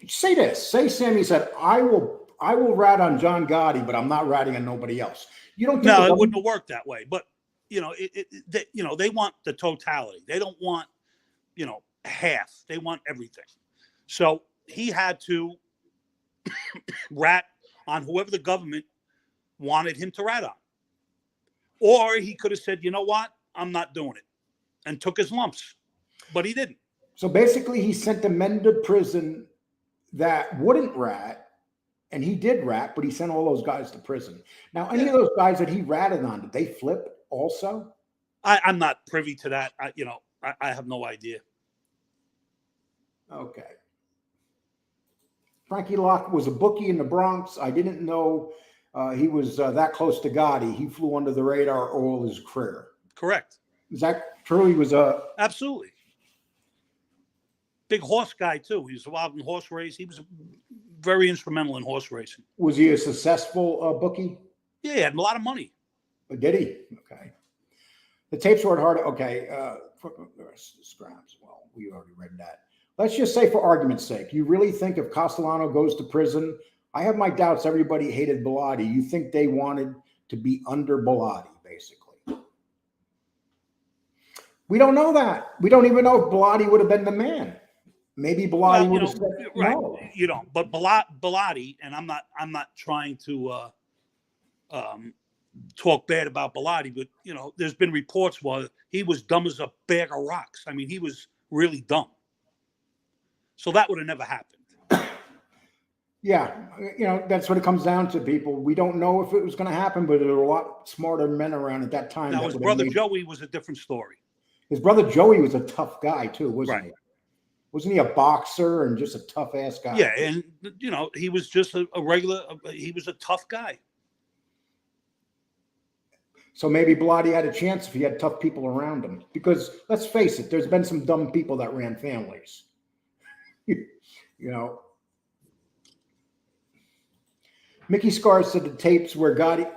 say Sammy said, I will rat on John Gotti, but I'm not ratting on nobody else. You don't think it wouldn't have worked that way. But they want the totality. They don't want half. They want everything. So he had to rat on whoever the government wanted him to rat on. Or he could have said, you know what, I'm not doing it, and took his lumps. But he didn't. So basically, he sent the men to prison that wouldn't rat, and he did rat, but he sent all those guys to prison. Now, any of those guys that he ratted on, did they flip also? I'm not privy to that. I have no idea. Okay. Frankie Locke was a bookie in the Bronx. I didn't know he was that close to Gotti. He flew under the radar all his career. Correct. Is that true? He was absolutely big horse guy too. He was involved in horse race. He was very instrumental in horse racing. Was he a successful bookie? Yeah, he had a lot of money. Did he? Okay. The tapes weren't hard. Okay. Scraps. Well, we already read that. Let's just say, for argument's sake, you really think if Castellano goes to prison, I have my doubts everybody hated Bilotti. You think they wanted to be under Bilotti, basically. We don't know that. We don't even know if Bilotti would have been the man. Maybe Bilotti would have said no. You don't. But Bilotti, and I'm not trying to talk bad about Bilotti, but there's been reports where he was dumb as a bag of rocks. I mean, he was really dumb. So that would have never happened. Yeah, that's what it comes down to, people. We don't know if it was going to happen, but there were a lot smarter men around at that time. Now, his brother Joey was a different story. His brother Joey was a tough guy too, wasn't he? Right. Wasn't he a boxer and just a tough ass guy? Yeah, and he was just a regular. He was a tough guy. So maybe Bilotti had a chance if he had tough people around him. Because let's face it, there's been some dumb people that ran families. Mickey Scar said the tapes where Gotti,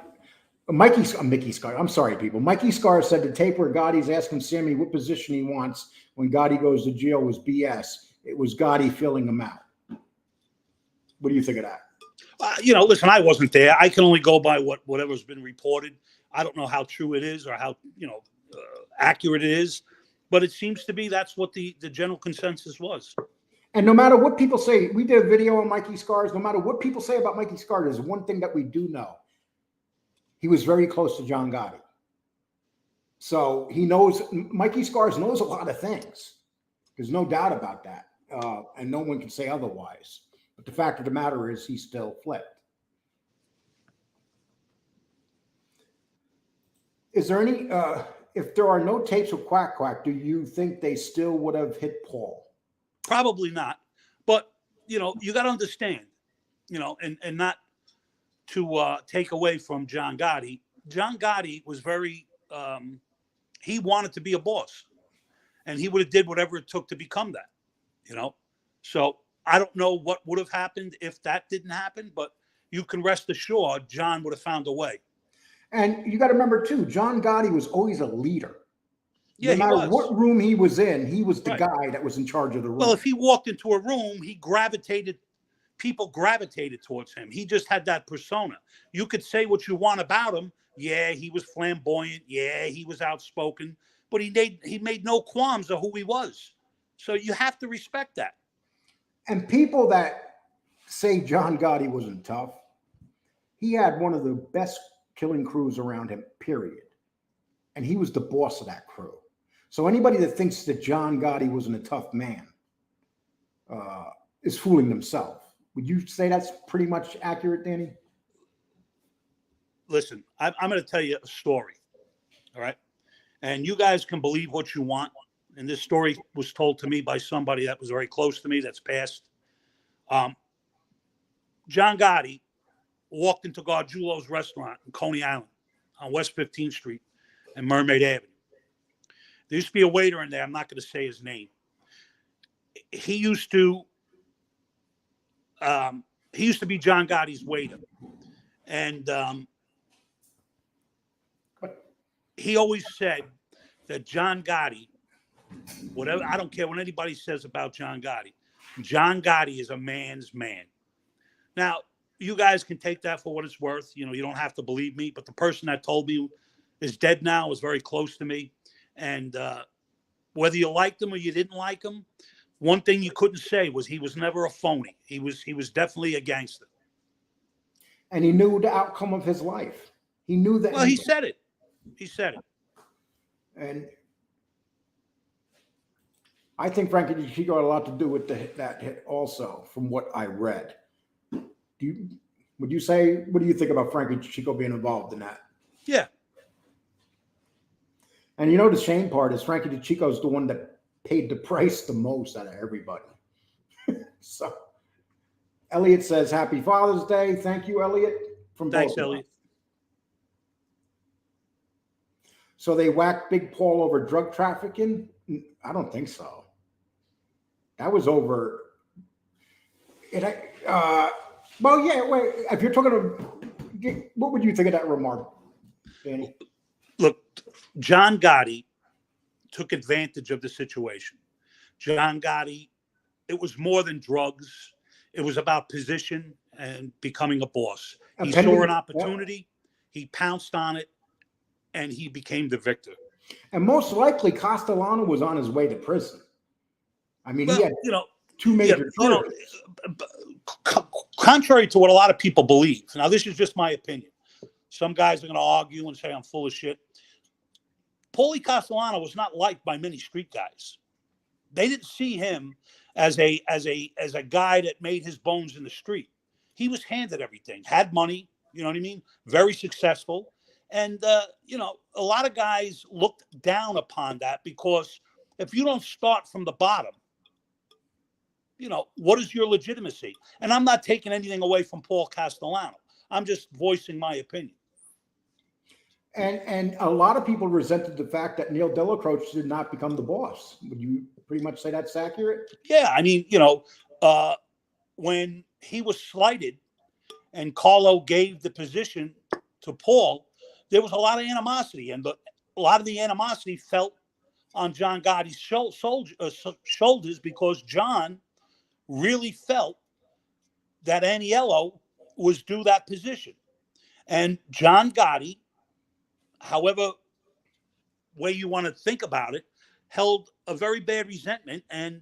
Mickey Scar. I'm sorry, people. Mikey Scar said the tape where Gotti's asking Sammy what position he wants when Gotti goes to jail was BS. It was Gotti filling him out. What do you think of that? Listen, I wasn't there. I can only go by whatever's been reported. I don't know how true it is or how accurate it is, but it seems to be that's what the general consensus was. And no matter what people say, we did a video on Mikey Scars. No matter what people say about Mikey Scars, there's one thing that we do know. He was very close to John Gotti. So he knows, Mikey Scars knows a lot of things. There's no doubt about that. And no one can say otherwise. But the fact of the matter is he still flipped. Is there any, if there are no tapes of Quack Quack, do you think they still would have hit Paul? Probably not. But, you got to understand, and not to take away from John Gotti. John Gotti was very, he wanted to be a boss, and he would have did whatever it took to become that, So I don't know what would have happened if that didn't happen, but you can rest assured John would have found a way. And you got to remember too, John Gotti was always a leader. Yeah, no matter what room he was in, he was the guy that was in charge of the room. Well, if he walked into a room, people gravitated towards him. He just had that persona. You could say what you want about him. Yeah, he was flamboyant. Yeah, he was outspoken, but he made no qualms of who he was. So you have to respect that. And people that say John Gotti wasn't tough, he had one of the best killing crews around him, period. And he was the boss of that crew. So anybody that thinks that John Gotti wasn't a tough man is fooling themselves. Would you say that's pretty much accurate, Danny? Listen, I'm going to tell you a story, all right? And you guys can believe what you want. And this story was told to me by somebody that was very close to me that's passed. John Gotti walked into Gargiulo's restaurant in Coney Island on West 15th Street and Mermaid Avenue. There used to be a waiter in there. I'm not going to say his name. He used to be John Gotti's waiter. And he always said that John Gotti, whatever, I don't care what anybody says about John Gotti is a man's man. Now, you guys can take that for what it's worth. You don't have to believe me, but the person that told me is dead now, is very close to me. And whether you liked him or you didn't like him, one thing you couldn't say was he was never a phony. He was definitely a gangster. And he knew the outcome of his life. He knew that. Well, he said it. And I think Frankie DeCicco had a lot to do with that hit also, from what I read. What do you think about Frankie DeCicco being involved in that? Yeah. And the shame part is Frankie DeCicco is the one that paid the price the most out of everybody. So Elliot says, Happy Father's Day. Thank you, Elliot. Thanks, Elliot. So they whacked Big Paul over drug trafficking? I don't think so. That was over. Well, yeah, wait. If you're talking about, what would you think of that remark, Danny? Look, John Gotti took advantage of the situation. John Gotti, it was more than drugs. It was about position and becoming a boss. He saw an opportunity, he pounced on it, and he became the victor. And most likely, Castellano was on his way to prison. I mean, he had two major charges. Contrary to what a lot of people believe, now this is just my opinion. Some guys are going to argue and say I'm full of shit. Paulie Castellano was not liked by many street guys. They didn't see him as a guy that made his bones in the street. He was handed everything, had money, you know what I mean? Very successful. And, a lot of guys looked down upon that because if you don't start from the bottom, what is your legitimacy? And I'm not taking anything away from Paul Castellano. I'm just voicing my opinion. And a lot of people resented the fact that Neil Delacroix did not become the boss. Would you pretty much say that's accurate? Yeah, I mean, when he was slighted and Carlo gave the position to Paul, there was a lot of animosity, and a lot of the animosity felt on John Gotti's shoulders because John really felt that Aniello was due that position. And John Gotti, however way you want to think about it, held a very bad resentment, and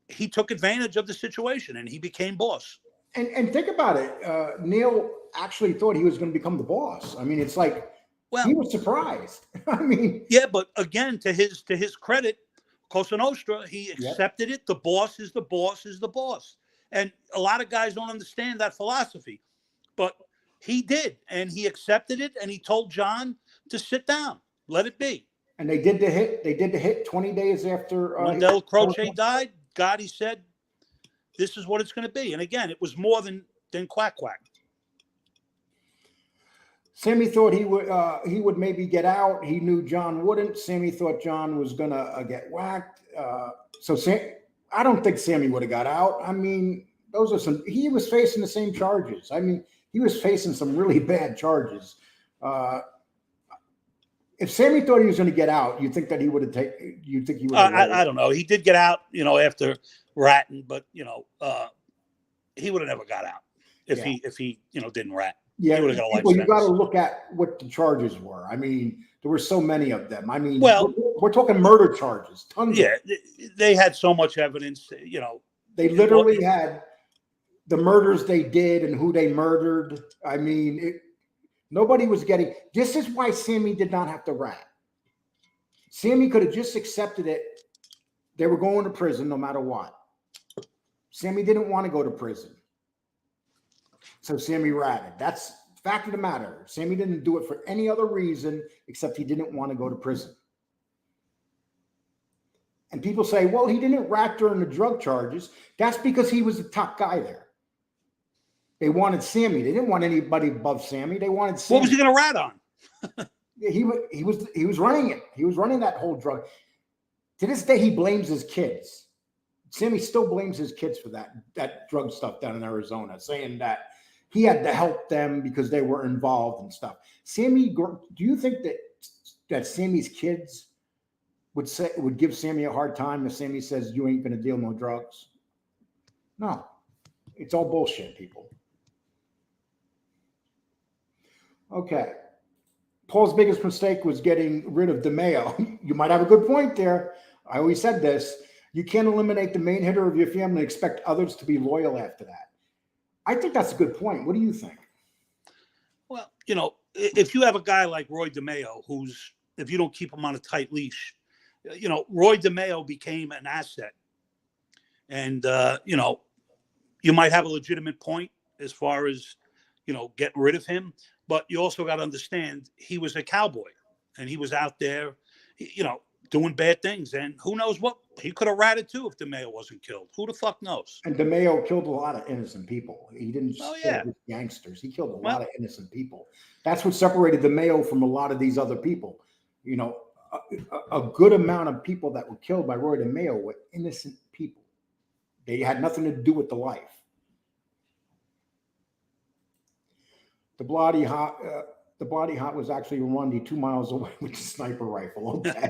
he took advantage of the situation, and he became boss. And think about it. Neil actually thought he was going to become the boss. I mean, it's like, he was surprised. I mean, yeah, but again, to his credit, Cosa Nostra, he accepted it. The boss is the boss is the boss. And a lot of guys don't understand that philosophy, but he did, and he accepted it, and he told John to sit down. Let it be. And they did the hit. They did the hit 20 days after. When Del Croce died, Gotti said, "This is what it's going to be." And again, it was more than quack quack. Sammy thought he would maybe get out. He knew John wouldn't. Sammy thought John was gonna get whacked. I don't think Sammy would have got out. I mean, those are some. He was facing the same charges. I mean, he was facing some really bad charges. If Sammy thought he was going to get out, you think that he would have taken? You think he would? I don't know. He did get out, after ratting, but he would have never got out if he didn't rat. Yeah, you got to look at what the charges were. I mean, there were so many of them. I mean, we're talking murder charges. Tons. Yeah, they had so much evidence. They literally had the murders they did and who they murdered. I mean, nobody was getting. This is why Sammy did not have to rat. Sammy could have just accepted it. They were going to prison no matter what. Sammy didn't want to go to prison. So Sammy ratted. That's the fact of the matter. Sammy didn't do it for any other reason except he didn't want to go to prison. And people say, well, he didn't rat during the drug charges. That's because he was the top guy there. They wanted Sammy. They didn't want anybody above Sammy. They wanted Sammy. What was he going to rat on? He was running it. He was running that whole drug. To this day, he blames his kids. Sammy still blames his kids for that drug stuff down in Arizona, saying that he had to help them because they were involved and stuff. Sammy, do you think that Sammy's kids would give Sammy a hard time if Sammy says you ain't going to deal no drugs? No, it's all bullshit, people. Okay. Paul's biggest mistake was getting rid of DeMeo. You might have a good point there. I always said this. You can't eliminate the main hitter of your family and expect others to be loyal after that. I think that's a good point. What do you think? Well, if you have a guy like Roy DeMeo, if you don't keep him on a tight leash, Roy DeMeo became an asset. And, you might have a legitimate point as far as, getting rid of him. But you also got to understand he was a cowboy and he was out there, doing bad things. And who knows what he could have ratted too if DeMeo wasn't killed. Who the fuck knows? And DeMeo killed a lot of innocent people. He didn't just kill gangsters. He killed a lot of innocent people. That's what separated DeMeo from a lot of these other people. A good amount of people that were killed by Roy DeMeo were innocent people. They had nothing to do with the life. The Bloody Hot was actually Ramundi 2 miles away with the sniper rifle. Okay.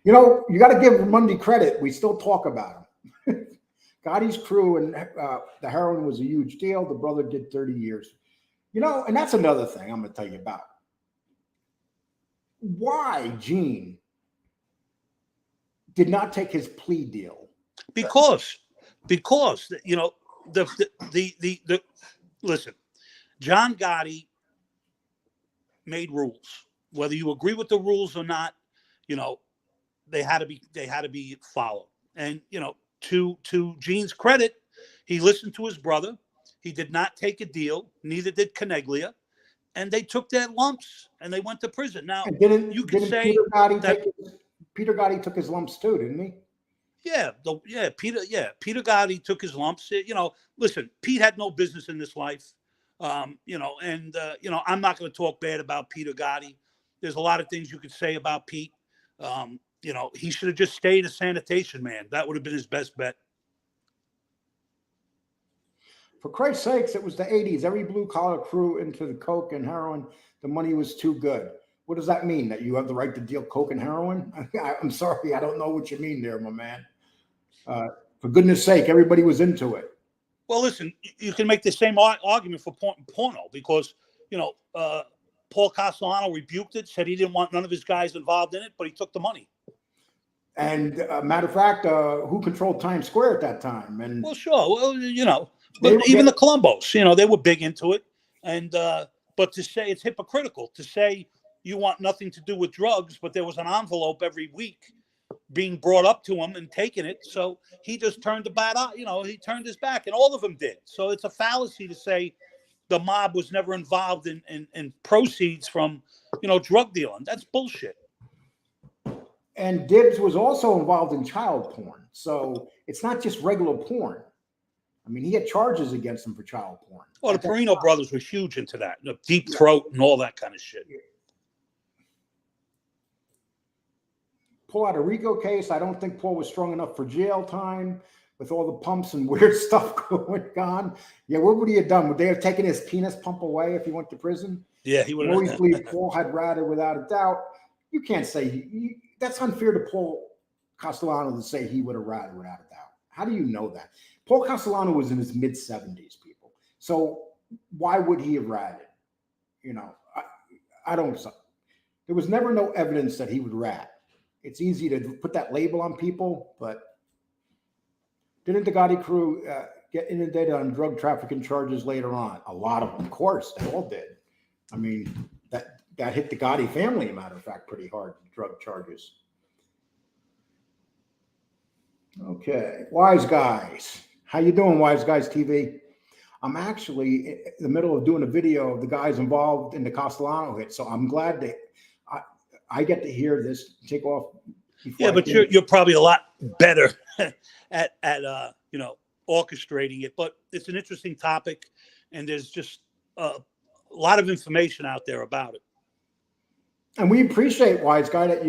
You got to give Ramundi credit. We still talk about him. Gotti's crew and the heroin was a huge deal. The brother did 30 years. And that's another thing I'm going to tell you about. Why Gene did not take his plea deal? Because listen, John Gotti made rules. Whether you agree with the rules or not, they had to be followed. And to Gene's credit, he listened to his brother. He did not take a deal. Neither did Caneglia. And they took their lumps and they went to prison. Now, you could say Peter Gotti took his lumps too, didn't he? Peter Gotti took his lumps. Listen, Pete had no business in this life. I'm not going to talk bad about Peter Gotti. There's a lot of things you could say about Pete. He should have just stayed a sanitation man. That would have been his best bet. For Christ's sakes, it was the 80s. Every blue-collar crew into the coke and heroin, the money was too good. What does that mean? That you have the right to deal coke and heroin? I'm sorry, I don't know what you mean there, my man. For goodness sake, everybody was into it. Well, listen, you can make the same argument for porno because, Paul Castellano rebuked it, said he didn't want none of his guys involved in it, but he took the money. And matter of fact, who controlled Times Square at that time? And well, sure. Well, but even the Columbos, they were big into it. And but to say it's hypocritical to say you want nothing to do with drugs, but there was an envelope every week being brought up to him and taking it. So he just turned the bat out. He turned his back, and all of them did. So it's a fallacy to say the mob was never involved in proceeds from, drug dealing. That's bullshit. And Dibbs was also involved in child porn. So it's not just regular porn. I mean, he had charges against him for child porn. Well, the Perino brothers were huge into that, Deep Throat and all that kind of shit. Puerto Rico case, I don't think Paul was strong enough for jail time with all the pumps and weird stuff going on. Yeah, what would he have done? Would they have taken his penis pump away if he went to prison? Yeah, he would have. Always believe Paul had ratted without a doubt. You can't say that's unfair to Paul Castellano to say he would have ratted without a doubt. How do you know that? Paul Castellano was in his mid-70s, people. So why would he have ratted? I don't. There was never no evidence that he would rat. It's easy to put that label on people, but didn't the Gotti crew get inundated on drug trafficking charges later on? A lot of them, of course, they all did. I mean, that hit the Gotti family, as a matter of fact, pretty hard, drug charges. Okay, Wise Guys. How you doing, Wise Guys TV? I'm actually in the middle of doing a video of the guys involved in the Castellano hit, so I'm glad that I get to hear this take off. Yeah, but you're probably a lot better at orchestrating it. But it's an interesting topic, and there's just a lot of information out there about it. And we appreciate, Wise Guy, that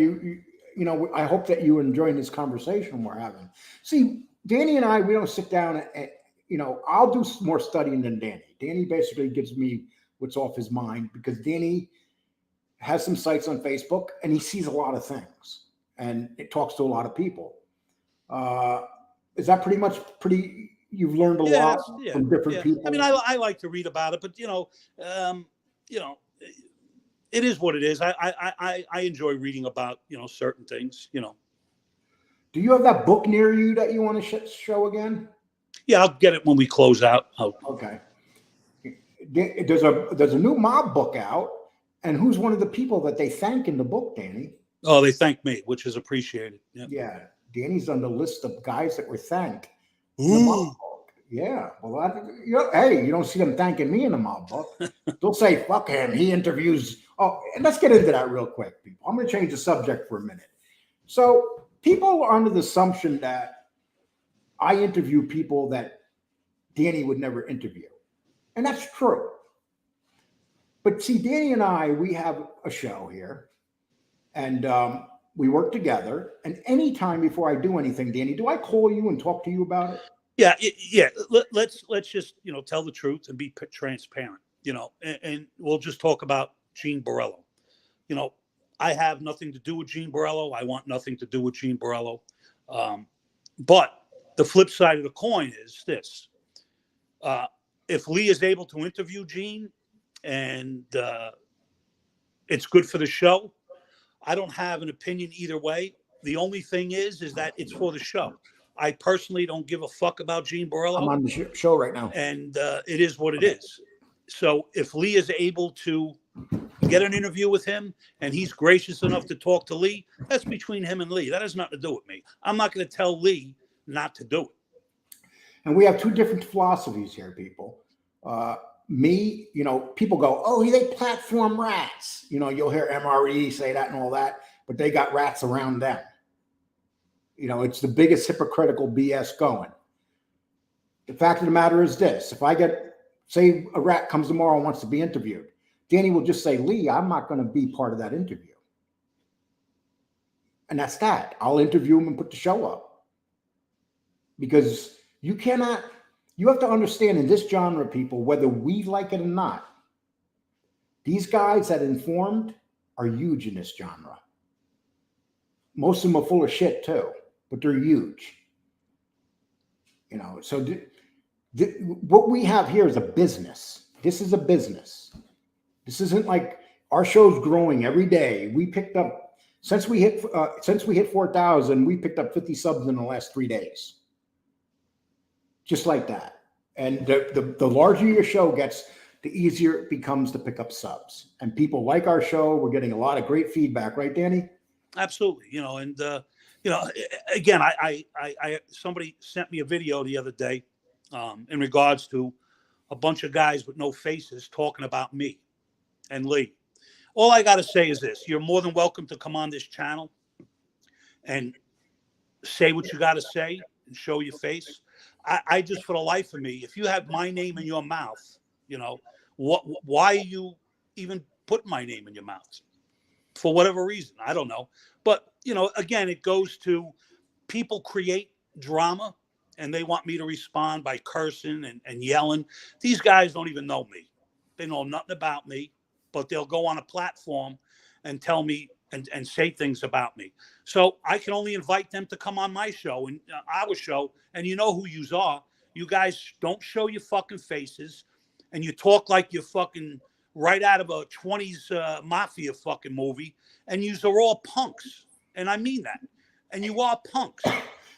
I hope that you enjoying this conversation we're having. See, Danny and I, we don't sit down and I'll do more studying than Danny. Danny basically gives me what's off his mind because Danny has some sites on Facebook and he sees a lot of things and it talks to a lot of people. Is that you've learned a lot from different people? I mean, I like to read about it, but it is what it is. I enjoy reading about, certain things, Do you have that book near you that you want to show again? Yeah, I'll get it when we close out. Okay. There's a new mob book out, and who's one of the people that they thank in the book, Danny? Oh, they thank me, which is appreciated. Yeah, Danny's on the list of guys that were thanked. Ooh. Yeah, well, hey, you don't see them thanking me in the mob book. They'll say, fuck him, he interviews. Oh, and let's get into that real quick, people. I'm going to change the subject for a minute. So people are under the assumption that I interview people that Danny would never interview. And that's true. But see, Danny and I, we have a show here, and we work together. And anytime before I do anything, Danny, do I call you and talk to you about it? Yeah. Let's just tell the truth and be transparent. And we'll just talk about Gene Borello. I have nothing to do with Gene Borello. I want nothing to do with Gene Borello. But the flip side of the coin is this: if Lee is able to interview Gene, and it's good for the show, I don't have an opinion either way. The only thing is that it's for the show. I personally don't give a fuck about Gene Borello. I'm on the show right now. And it is what it is. So if Lee is able to get an interview with him and he's gracious enough to talk to Lee, that's between him and Lee. That has nothing to do with me. I'm not going to tell Lee not to do it. And we have two different philosophies here, people. Me, people go, oh, they platform rats. You'll hear MRE say that and all that, but they got rats around them. It's the biggest hypocritical BS going. The fact of the matter is this: if I say a rat comes tomorrow and wants to be interviewed, Danny will just say, Lee, I'm not going to be part of that interview. And that's that. I'll interview him and put the show up. Because you have to understand in this genre, people, whether we like it or not, these guys that informed are huge in this genre. Most of them are full of shit too, but they're huge. So what we have here is a business. This is a business. This isn't like our show's growing every day. We picked up, since we hit 4,000, we picked up 50 subs in the last 3 days. Just like that. And the larger your show gets, the easier it becomes to pick up subs. And people like our show. We're getting a lot of great feedback, right, Danny? Absolutely. Again, I somebody sent me a video the other day in regards to a bunch of guys with no faces talking about me and Lee. All I got to say is this. You're more than welcome to come on this channel and say what you got to say and show your face. I just, for the life of me, if you have my name in your mouth, you know, why are you even putting my name in your mouth? For whatever reason, I don't know. But, you know, again, it goes to people create drama and they want me to respond by cursing and yelling. These guys don't even know me. They know nothing about me, but they'll go on a platform and tell me and say things about me. So I can only invite them to come on my show and our show. And you know who yous are. You guys don't show your fucking faces and you talk like you're fucking right out of a 20s mafia fucking movie. And yous are all punks. And I mean that. And you are punks.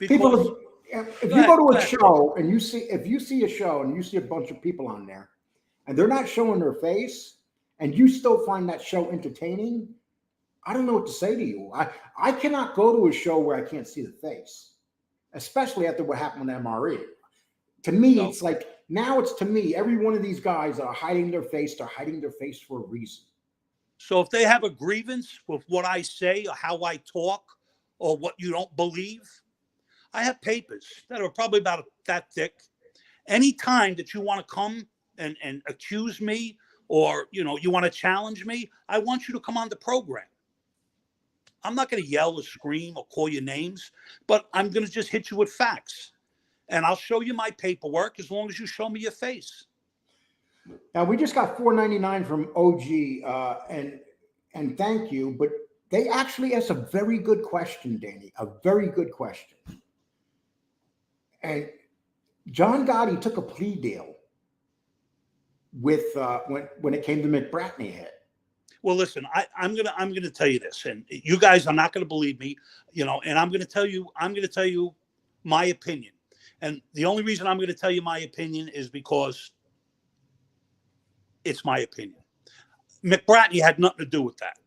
People, if you go to a show and if you see a show and you see a bunch of people on there and they're not showing their face and you still find that show entertaining, I don't know what to say to you. I cannot go to a show where I can't see the face, especially after what happened with MRE. To me, it's like, now it's to me, every one of these guys are hiding their face. They're hiding their face for a reason. So if they have a grievance with what I say or how I talk or what you don't believe, I have papers that are probably about that thick. Anytime that you want to come and accuse me or, you know, you want to challenge me, I want you to come on the program. I'm not going to yell or scream or call you names, but I'm going to just hit you with facts. And I'll show you my paperwork as long as you show me your face. Now, we just got $4.99 from OG, and thank you. But they actually asked a very good question, Danny, a very good question. And John Gotti took a plea deal with when it came to McBratney hit. Well, listen, I'm gonna tell you this, and you guys are not gonna believe me, you know. And I'm gonna tell you my opinion. And the only reason I'm gonna tell you my opinion is because it's my opinion. McBratney had nothing to do with that.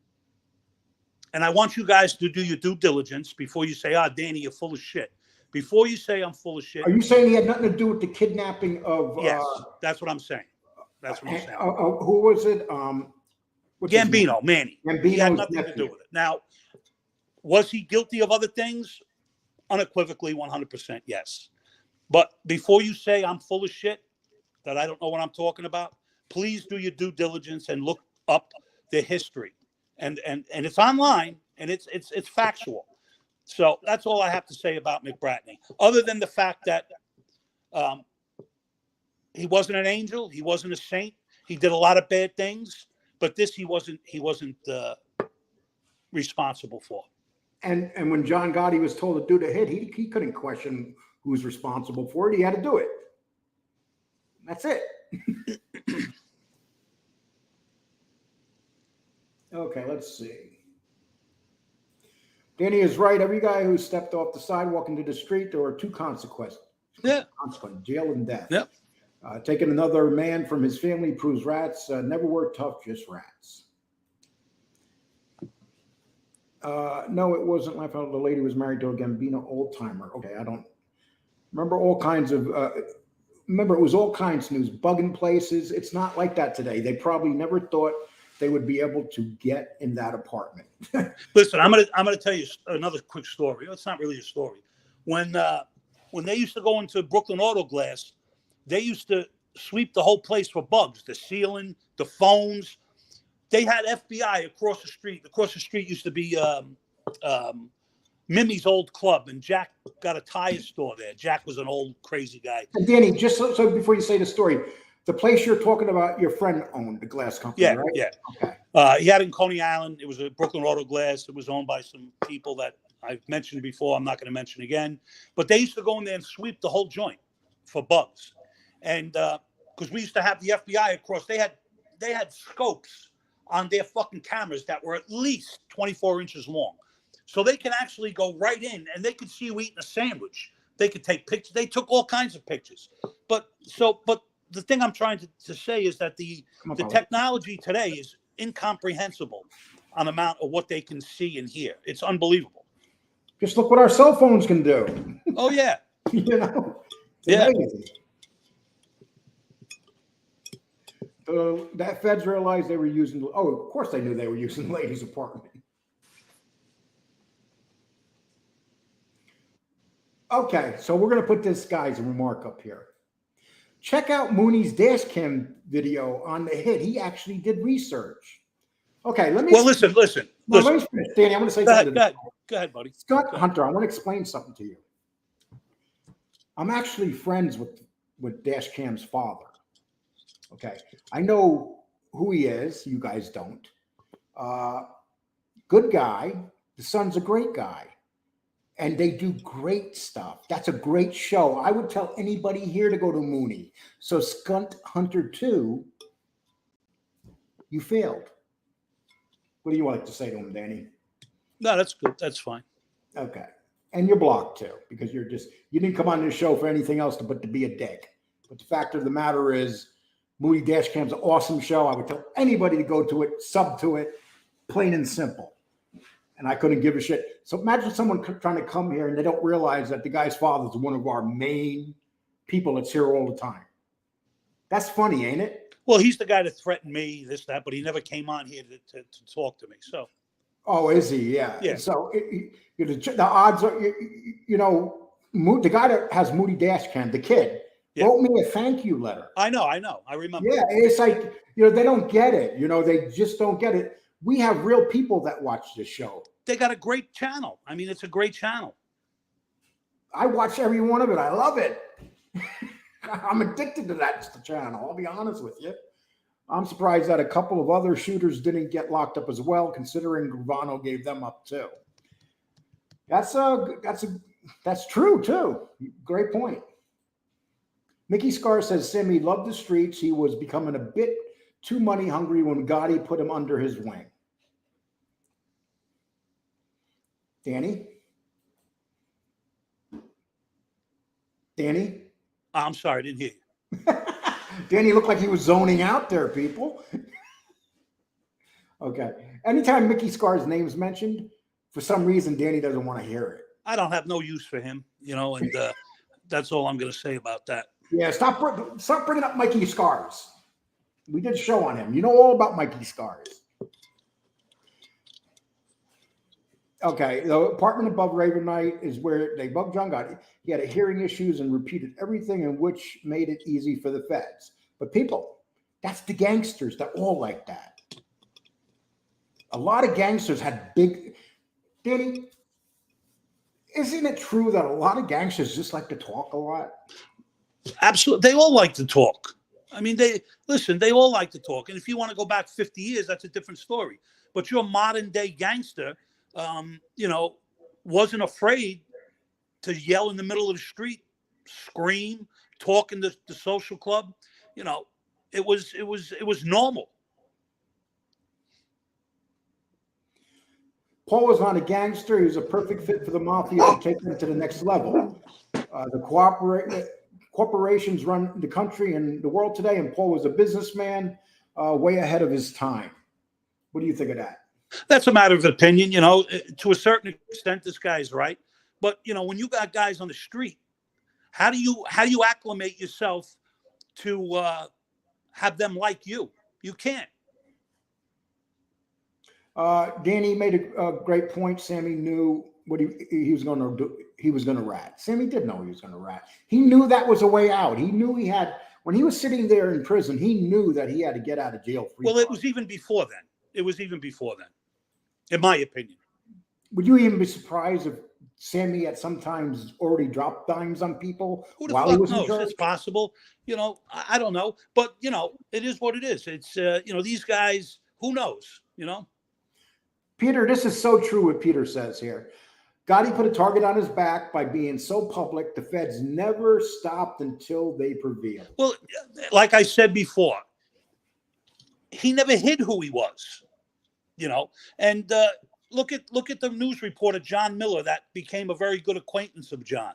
And I want you guys to do your due diligence before you say, Danny, you're full of shit. Before you say I'm full of shit. Are you saying he had nothing to do with the kidnapping of... Yes, that's what I'm saying. That's what I'm saying. Who was it? Gambino, Manny. Gambino's He had nothing nephew. to do with it. Now, was he guilty of other things? Unequivocally, 100% yes. But before you say I'm full of shit, that I don't know what I'm talking about, please do your due diligence and look up the history. And it's online and it's factual. So that's all I have to say about McBratney, other than the fact that he wasn't an angel, he wasn't a saint, he did a lot of bad things, but this he wasn't responsible for. And when John Gotti was told to do the hit, he couldn't question who's responsible for it. He had to do it. That's it. Okay, let's see. Danny is right. Every guy who stepped off the sidewalk into the street, there were two consequences. Yeah. Jail and death. Yep. Taking another man from his family proves rats never were tough, just rats. No, it wasn't Life Out. The lady was married to a Gambino old timer. Okay, I don't remember all kinds of. Remember, it was all kinds of news, bugging places. It's not like that today. They probably never thought they would be able to get in that apartment. Listen, I'm gonna tell you another quick story. It's not really a story. When they used to go into Brooklyn Auto Glass, they used to sweep the whole place for bugs, the ceiling, the phones. They had FBI across the street. Across the street used to be Mimi's old club, and Jack got a tire store there. Jack was an old crazy guy. And Danny, just so before you say the story, the place you're talking about, your friend owned the glass company, yeah, right? Yeah. Okay. He had it in Coney Island. It was a Brooklyn Auto Glass. It was owned by some people that I've mentioned before. I'm not going to mention again. But they used to go in there and sweep the whole joint for bugs. And because we used to have the FBI across, they had scopes on their fucking cameras that were at least 24 inches long. So they can actually go right in and they could see you eating a sandwich. They could take pictures. They took all kinds of pictures. But the thing I'm trying to say is that the technology today is incomprehensible on the amount of what they can see and hear. It's unbelievable. Just look what our cell phones can do. Oh, yeah. You know? Yeah. Amazing. That feds realized they were using. Oh, of course they knew they were using the lady's apartment. Okay, so we're going to put this guy's remark up here. Check out Mooney's dash cam video on the hit. He actually did research. Okay, let me. Well, listen. No, let me finish. Danny, I'm going to say something. Go ahead, buddy. Scott Hunter, I want to explain something to you. I'm actually friends with dash cam's father. Okay, I know who he is. You guys don't. Good guy. The son's a great guy. And they do great stuff. That's a great show. I would tell anybody here to go to Mooney. So Skunt Hunter 2, you failed. What do you like to say to him, Danny? No, that's good. That's fine. Okay. And you're blocked too, because you didn't come on this show for anything else but to be a dick. But the fact of the matter is, Mooney Dash Cam's an awesome show. I would tell anybody to go to it, sub to it, plain and simple. And I couldn't give a shit. So imagine someone trying to come here and they don't realize that the guy's father is one of our main people that's here all the time. That's funny, ain't it? Well, he's the guy that threatened me, this, that, but he never came on here to talk to me. So. Oh, is he? Yeah. Yeah. So the odds are, the guy that has Moody Dash Cam, the kid, wrote me a thank you letter. I know. I remember. Yeah. It's like, they don't get it. They just don't get it. We have real people that watch this show. They got a great channel. I mean, it's a great channel. I watch every one of it. I love it. I'm addicted to that channel. I'll be honest with you. I'm surprised that a couple of other shooters didn't get locked up as well, considering Gravano gave them up too. That's true too. Great point. Mickey Scar says Sammy loved the streets. He was becoming a bit too money hungry when Gotti put him under his wing. Danny? I'm sorry, I didn't hear you. Danny looked like he was zoning out there, people. Okay. Anytime Mickey Scar's name is mentioned, for some reason, Danny doesn't want to hear it. I don't have no use for him, and that's all I'm going to say about that. Yeah, stop bringing up Mikey Scars. We did a show on him. You know all about Mikey Scars. Okay, the apartment above Raven Knight is where they bugged John Gotti. He had hearing issues and repeated everything, in which made it easy for the feds. But people, that's the gangsters. They're all like that. A lot of gangsters had big... Danny, isn't it true that a lot of gangsters just like to talk a lot? Absolutely. They all like to talk. I mean, they all like to talk. And if you want to go back 50 years, that's a different story. But your modern day gangster, wasn't afraid to yell in the middle of the street, scream, talk in the social club. It was normal. Paul was not a gangster. He was a perfect fit for the mafia to take them to the next level. The corporations run the country and the world today, and Paul was a businessman way ahead of his time. What do you think of that? That's a matter of opinion. To a certain extent, this guy's right. But, when you got guys on the street, how do you acclimate yourself to have them like you? You can't. Danny made a great point. Sammy knew what he was going to do. He was going to rat. Sammy did know he was going to rat. He knew that was a way out. He knew when he was sitting there in prison, he knew that he had to get out of jail free. Well, it was even before then, in my opinion. Would you even be surprised if Sammy at sometimes already dropped dimes on people while he was in charge? It's possible. I don't know. But, it is what it is. It's, these guys, who knows, Peter, this is so true what Peter says here. Gotti put a target on his back by being so public. The feds never stopped until they prevailed. Well, like I said before, he never hid who he was, and look at the news reporter, John Miller, that became a very good acquaintance of John.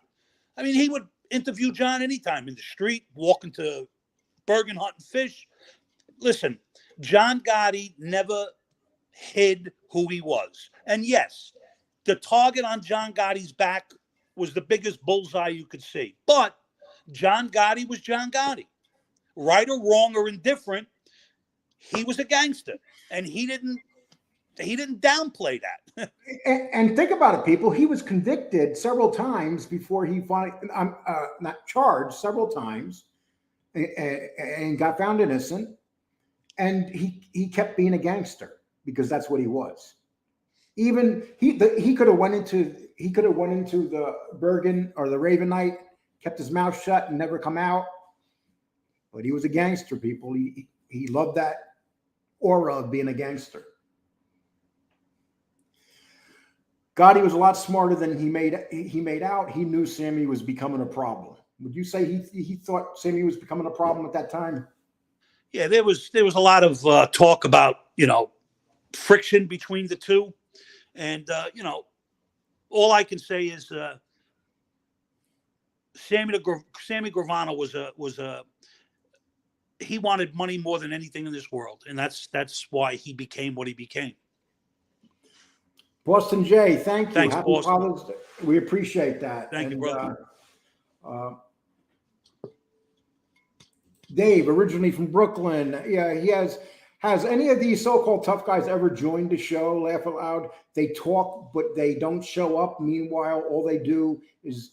I mean, he would interview John anytime in the street, walking to Bergen hunting fish. Listen, John Gotti never hid who he was. And yes, the target on John Gotti's back was the biggest bullseye you could see. But John Gotti was John Gotti. Right or wrong or indifferent, he was a gangster, and he didn't downplay that. And think about it, people. He was convicted several times before he finally, not charged several times, and got found innocent. And he kept being a gangster because that's what he was. Even he could have went into the Bergen or the Raven Knight, kept his mouth shut and never come out. But he was a gangster, people. He loved that aura of being a gangster. Gotti was a lot smarter than he made out. He knew Sammy was becoming a problem. Would you say he thought Sammy was becoming a problem at that time? Yeah, there was a lot of talk about, friction between the two. And, all I can say is Sammy Gravano he wanted money more than anything in this world. And that's why he became what he became. Boston Jay, thank you. Thanks, Happy Boston. Father's Day. We appreciate that. Thank you, brother. Dave, originally from Brooklyn. Yeah, he has any of these so-called tough guys ever joined the show? Laugh Out Loud. They talk, but they don't show up. Meanwhile, all they do is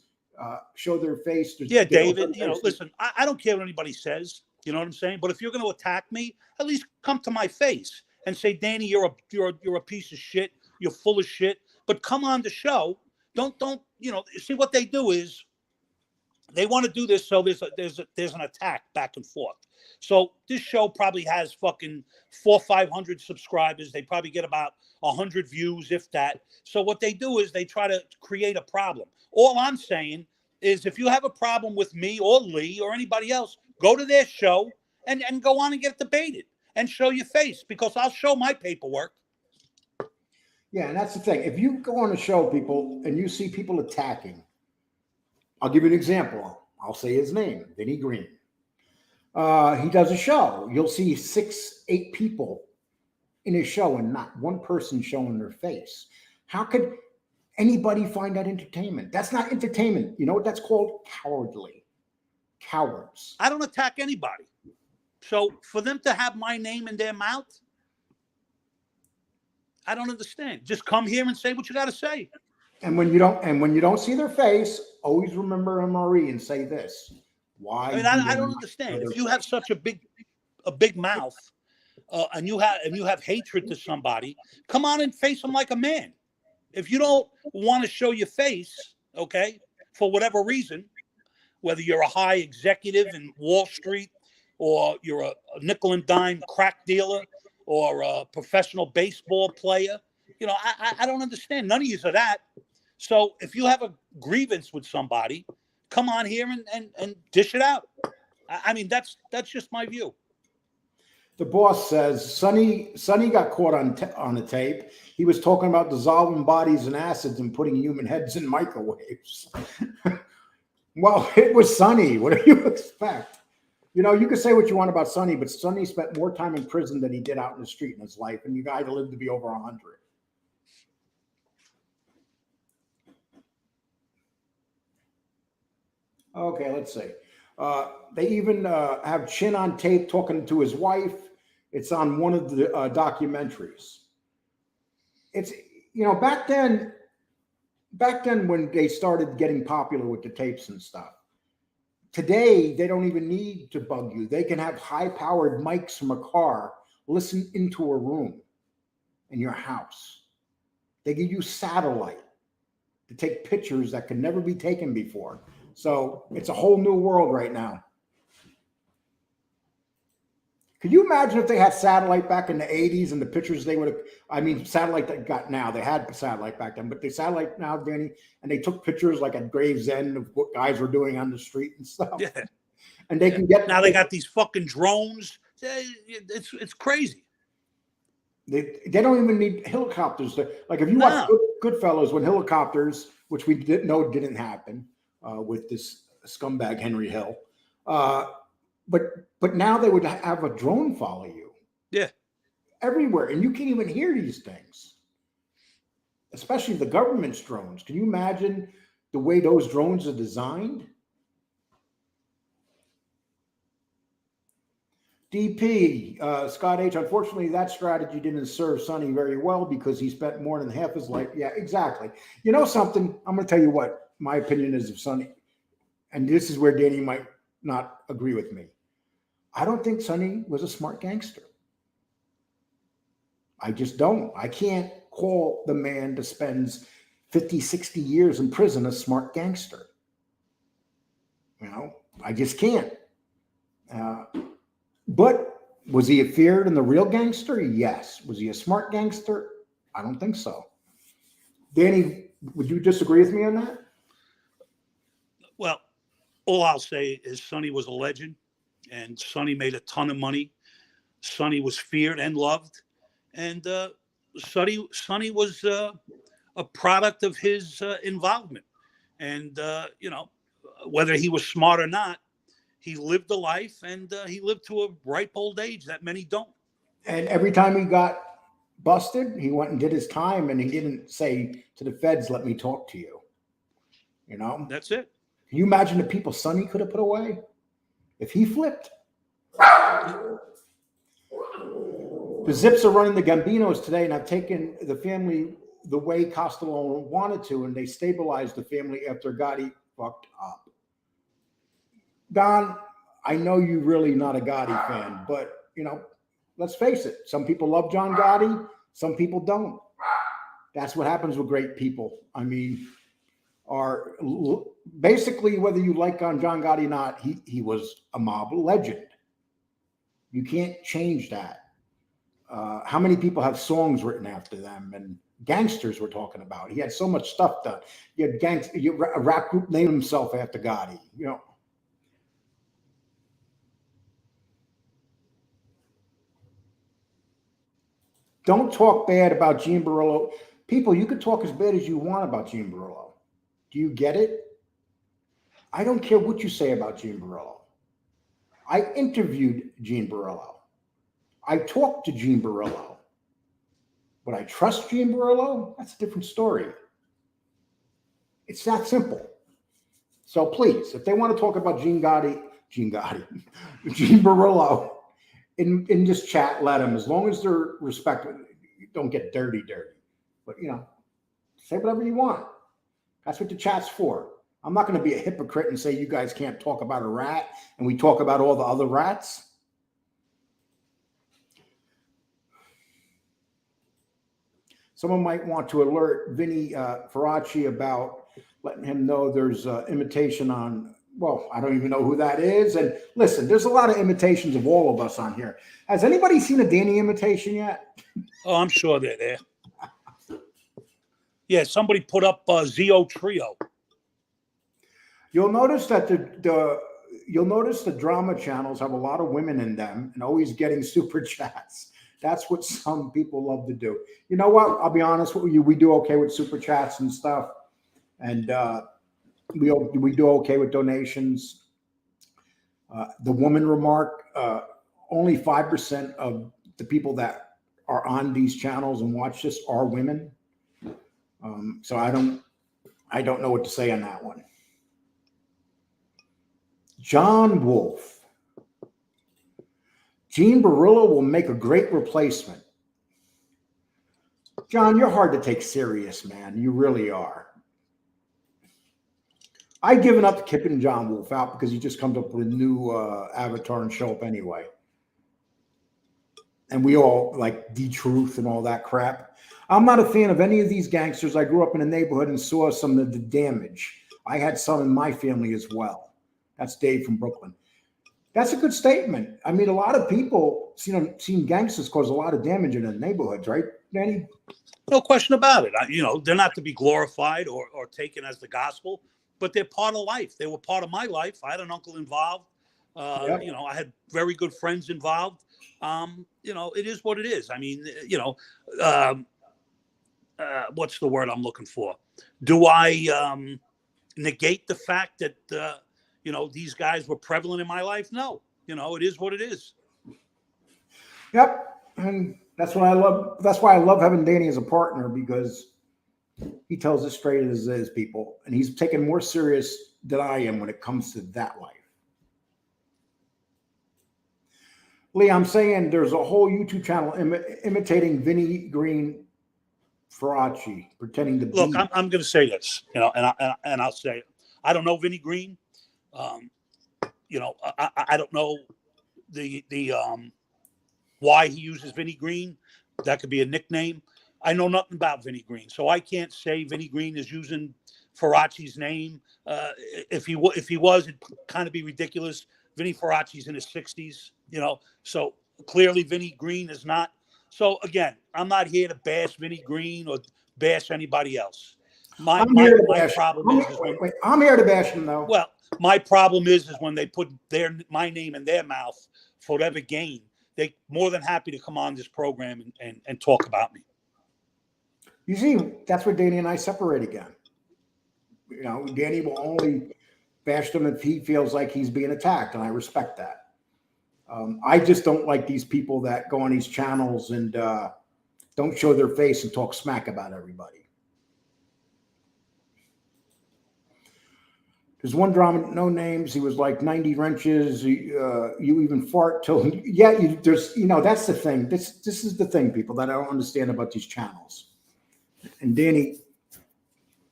show their face. Yeah, David, listen, I don't care what anybody says. You know what I'm saying? But if you're going to attack me, at least come to my face and say, Danny, you're a piece of shit. You're full of shit. But come on the show. Don't see what they do is they want to do this so there's an attack back and forth. So this show probably has fucking 400 or 500 subscribers. They probably get about 100 views, if that. So what they do is they try to create a problem. All I'm saying is if you have a problem with me or Lee or anybody else, go to their show and go on and get debated and show your face, because I'll show my paperwork. Yeah, and that's the thing. If you go on a show, people, and you see people attacking, I'll give you an example. I'll say his name, Vinny Green. He does a show. You'll see 6-8 people in his show and not one person showing their face. How could anybody find that entertainment? That's not entertainment. You know what that's called? Cowardly. Cowards. I don't attack anybody. So for them to have my name in their mouth, I don't understand. Just come here and say what you got to say. And when you don't see their face, always remember MRE and say this. Why? I don't understand. If you have such a big mouth, and you have hatred to somebody, come on and face them like a man. If you don't want to show your face, okay, for whatever reason, whether you're a high executive in Wall Street, or you're a nickel and dime crack dealer, or a professional baseball player, I don't understand. None of you are that. So if you have a grievance with somebody, come on here and dish it out. I mean, that's just my view. The boss says Sonny got caught on the tape. He was talking about dissolving bodies in acids and putting human heads in microwaves. Well, it was Sonny. What do you expect? You can say what you want about Sonny, but Sonny spent more time in prison than he did out in the street in his life, and you guys lived to be over 100. Okay, let's see. They even have Chin on tape talking to his wife. It's on one of the documentaries. It's, back then when they started getting popular with the tapes and stuff. Today, they don't even need to bug you. They can have high-powered mics from a car listen into a room in your house. They can use satellite to take pictures that could never be taken before. So it's a whole new world right now. Could you imagine if they had satellite back in the 80s and the pictures they would have, satellite that got now, they had satellite back then, but they satellite now, Danny, and they took pictures like at Gravesend of what guys were doing on the street and stuff. Yeah. And they can get. Now they got these fucking drones. It's crazy. They don't even need helicopters. Like if you watch Goodfellas, when helicopters, which we didn't know didn't happen with this scumbag Henry Hill, but now they would have a drone follow you. Yeah. Everywhere. And you can't even hear these things. Especially the government's drones. Can you imagine the way those drones are designed? DP, Scott H. Unfortunately, that strategy didn't serve Sonny very well because he spent more than half his life. Yeah, exactly. You know something? I'm going to tell you what my opinion is of Sonny, and this is where Danny might not agree with me. I don't think Sonny was a smart gangster. I just don't. I can't call the man that spends 50, 60 years in prison a smart gangster. You know, I just can't. But was he feared in the real gangster? Yes. Was he a smart gangster? I don't think so. Danny, would you disagree with me on that? Well, all I'll say is Sonny was a legend, and Sonny made a ton of money. Sonny was feared and loved, and Sonny was a product of his involvement. And whether he was smart or not, he lived a life, and he lived to a ripe old age that many don't. And every time he got busted, he went and did his time, and he didn't say to the feds, "Let me talk to you." You know, that's it. Can you imagine the people Sonny could have put away if he flipped? The Zips are running the Gambinos today, and have taken the family the way Castellano wanted to, and they stabilized the family after Gotti fucked up. Don, I know you're really not a Gotti fan, but let's face it. Some people love John Gotti, some people don't. That's what happens with great people. I mean, basically, whether you like John Gotti or not, he was a mob legend. You can't change that. How many people have songs written after them? And gangsters we're talking about. He had so much stuff done. You had a rap group named himself after Gotti. Don't talk bad about Gene Barillo. People, you can talk as bad as you want about Gene Barillo. Do you get it? I don't care what you say about Gene Barillo. I interviewed Gene Barillo. I talked to Gene Barillo. Would I trust Gene Barillo? That's a different story. It's that simple. So please, if they want to talk about Gene Barillo in this chat, let them, as long as they're respectful. Don't get dirty. But say whatever you want. That's what the chat's for. I'm not going to be a hypocrite and say you guys can't talk about a rat and we talk about all the other rats. Someone might want to alert Vinny Faraci about letting him know there's imitation on, well, I don't even know who that is. And listen, there's a lot of imitations of all of us on here. Has anybody seen a Danny imitation yet? Oh, I'm sure they're there. Yeah, somebody put up Zio Trio. You'll notice that the drama channels have a lot of women in them and always getting super chats. That's what some people love to do. You know what? I'll be honest with you. We do okay with super chats and stuff. And we do okay with donations. The woman remark, only 5% of the people that are on these channels and watch this are women. So I don't know what to say on that one. John Wolf. Gene Barillo will make a great replacement. John, you're hard to take serious, man. You really are. I've given up kipping John Wolf out because he just comes up with a new avatar and show up anyway. And we all like D-Truth and all that crap. I'm not a fan of any of these gangsters. I grew up in a neighborhood and saw some of the damage. I had some in my family as well. That's Dave from Brooklyn. That's a good statement. I mean, a lot of people seen gangsters cause a lot of damage in the neighborhoods, right, Danny? No question about it. They're not to be glorified or taken as the gospel, but they're part of life. They were part of my life. I had an uncle involved. Yep. I had very good friends involved. It is what it is. I mean, what's the word I'm looking for? Do I negate the fact that these guys were prevalent in my life? No. It is what it is. Yep. And that's what I love. That's why I love having Danny as a partner, because he tells it straight as it is, people. And he's taken more serious than I am when it comes to that life. Lee, I'm saying there's a whole YouTube channel imitating Vinnie Green Faraci, pretending to Look, be. I'm going to say this, and I'll say, I don't know Vinnie Green. I don't know the why he uses Vinnie Green. That could be a nickname. I know nothing about Vinnie Green, so I can't say Vinnie Green is using Faraci's name. If he was, it'd kind of be ridiculous. Vinnie Faraci's in his 60s, so clearly Vinnie Green is not. So again, I'm not here to bash Vinnie Green or bash anybody else. My problem is when, I'm here to bash him though. Well, my problem is when they put my name in their mouth for whatever gain. They're more than happy to come on this program and talk about me. You see, that's where Danny and I separate again. Danny will only bash them if he feels like he's being attacked, and I respect that. I just don't like these people that go on these channels and don't show their face and talk smack about everybody. There's one drama, no names. He was like 90 wrenches. You even fart till that's the thing. This is the thing, people, that I don't understand about these channels. And Danny,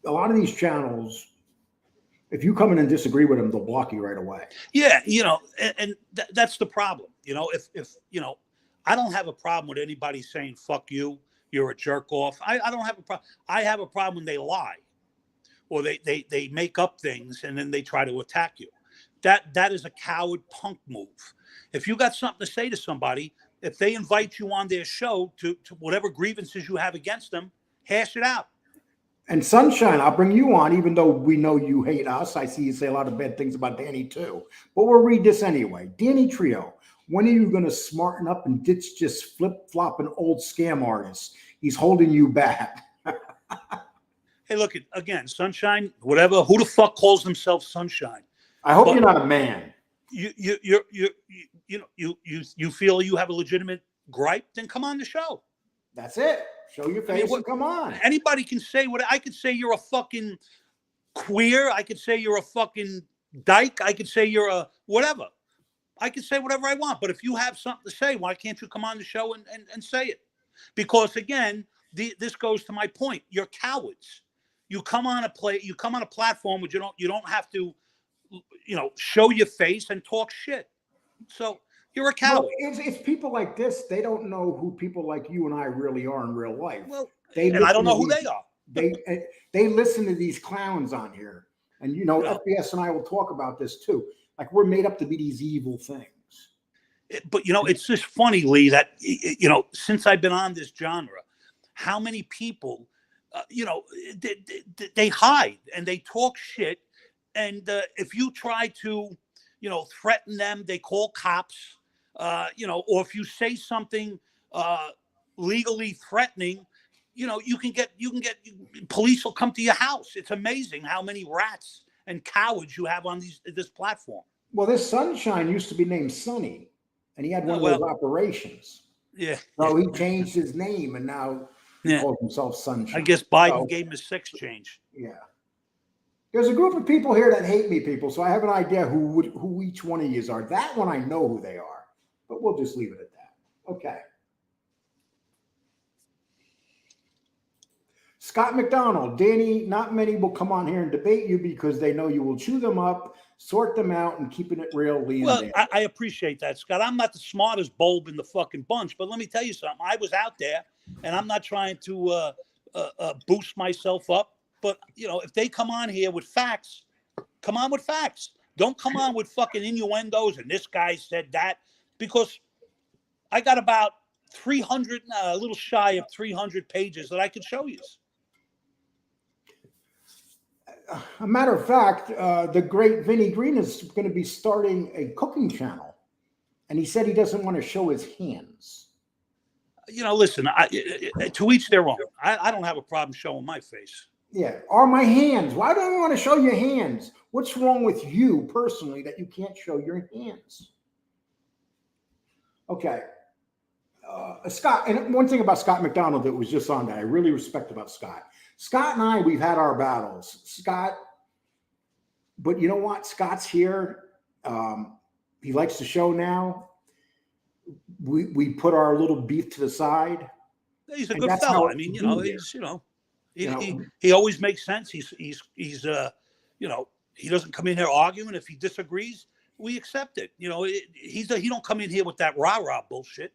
a lot of these channels, if you come in and disagree with them, they'll block you right away. Yeah, that's the problem. If I don't have a problem with anybody saying "fuck you," you're a jerk off. I don't have a problem. I have a problem when they lie, or they make up things and then they try to attack you. That is a coward punk move. If you got something to say to somebody, if they invite you on their show to whatever grievances you have against them, hash it out. And Sunshine, I'll bring you on, even though we know you hate us. I see you say a lot of bad things about Danny too. But we'll read this anyway. Danny Trio, when are you going to smarten up and ditch just flip-flopping old scam artists? He's holding you back. Hey, look, again, Sunshine, whatever. Who the fuck calls themselves Sunshine? I hope you're not a man. You feel you have a legitimate gripe? Then come on the show. That's it. Show your face and come on. Anybody can say what I could say. You're a fucking queer. I could say you're a fucking dyke. I could say you're a whatever. I can say whatever I want. But if you have something to say, why can't you come on the show and say it? Because again, this goes to my point. You're cowards. You come on a platform where you don't have to, show your face and talk shit. So you're a coward. Well, it's people like this. They don't know who people like you and I really are in real life. Well, and I don't know who they are. They listen to these clowns on here, and FBS and I will talk about this too. Like we're made up to be these evil things. But it's just funny, Lee, that since I've been on this genre, how many people, they hide and they talk shit, and if you try to, threaten them, they call cops. Or if you say something legally threatening, you can get police will come to your house. It's amazing how many rats and cowards you have on this platform. Well, this Sunshine used to be named Sonny, and he had one of those operations. Yeah. So he changed his name, and now he calls himself Sunshine. I guess Biden gave him a sex change. Yeah. There's a group of people here that hate me, people. So I have an idea who each one of you are. That one I know who they are, but we'll just leave it at that. Okay. Scott McDonald, Danny, not many will come on here and debate you because they know you will chew them up, sort them out, and keeping it real. Well, I appreciate that, Scott. I'm not the smartest bulb in the fucking bunch, but let me tell you something. I was out there, and I'm not trying to boost myself up. But, if they come on here with facts, come on with facts. Don't come on with fucking innuendos and this guy said that, because I got about 300, a little shy of 300 pages that I could show you. A matter of fact, the great Vinnie Green is going to be starting a cooking channel, and he said he doesn't want to show his hands. Listen, to each their own. I don't have a problem showing my face. Yeah, or my hands. Why do I want to show your hands? What's wrong with you personally that you can't show your hands? Okay. Scott, and one thing about Scott McDonald that was just on that I really respect about Scott. Scott and I, we've had our battles. Scott, but you know what? Scott's here. He likes the show now. we put our little beef to the side. He's a good fellow. I mean, he always makes sense. He's he doesn't come in here arguing. If he disagrees, we accept it. He don't come in here with that rah-rah bullshit.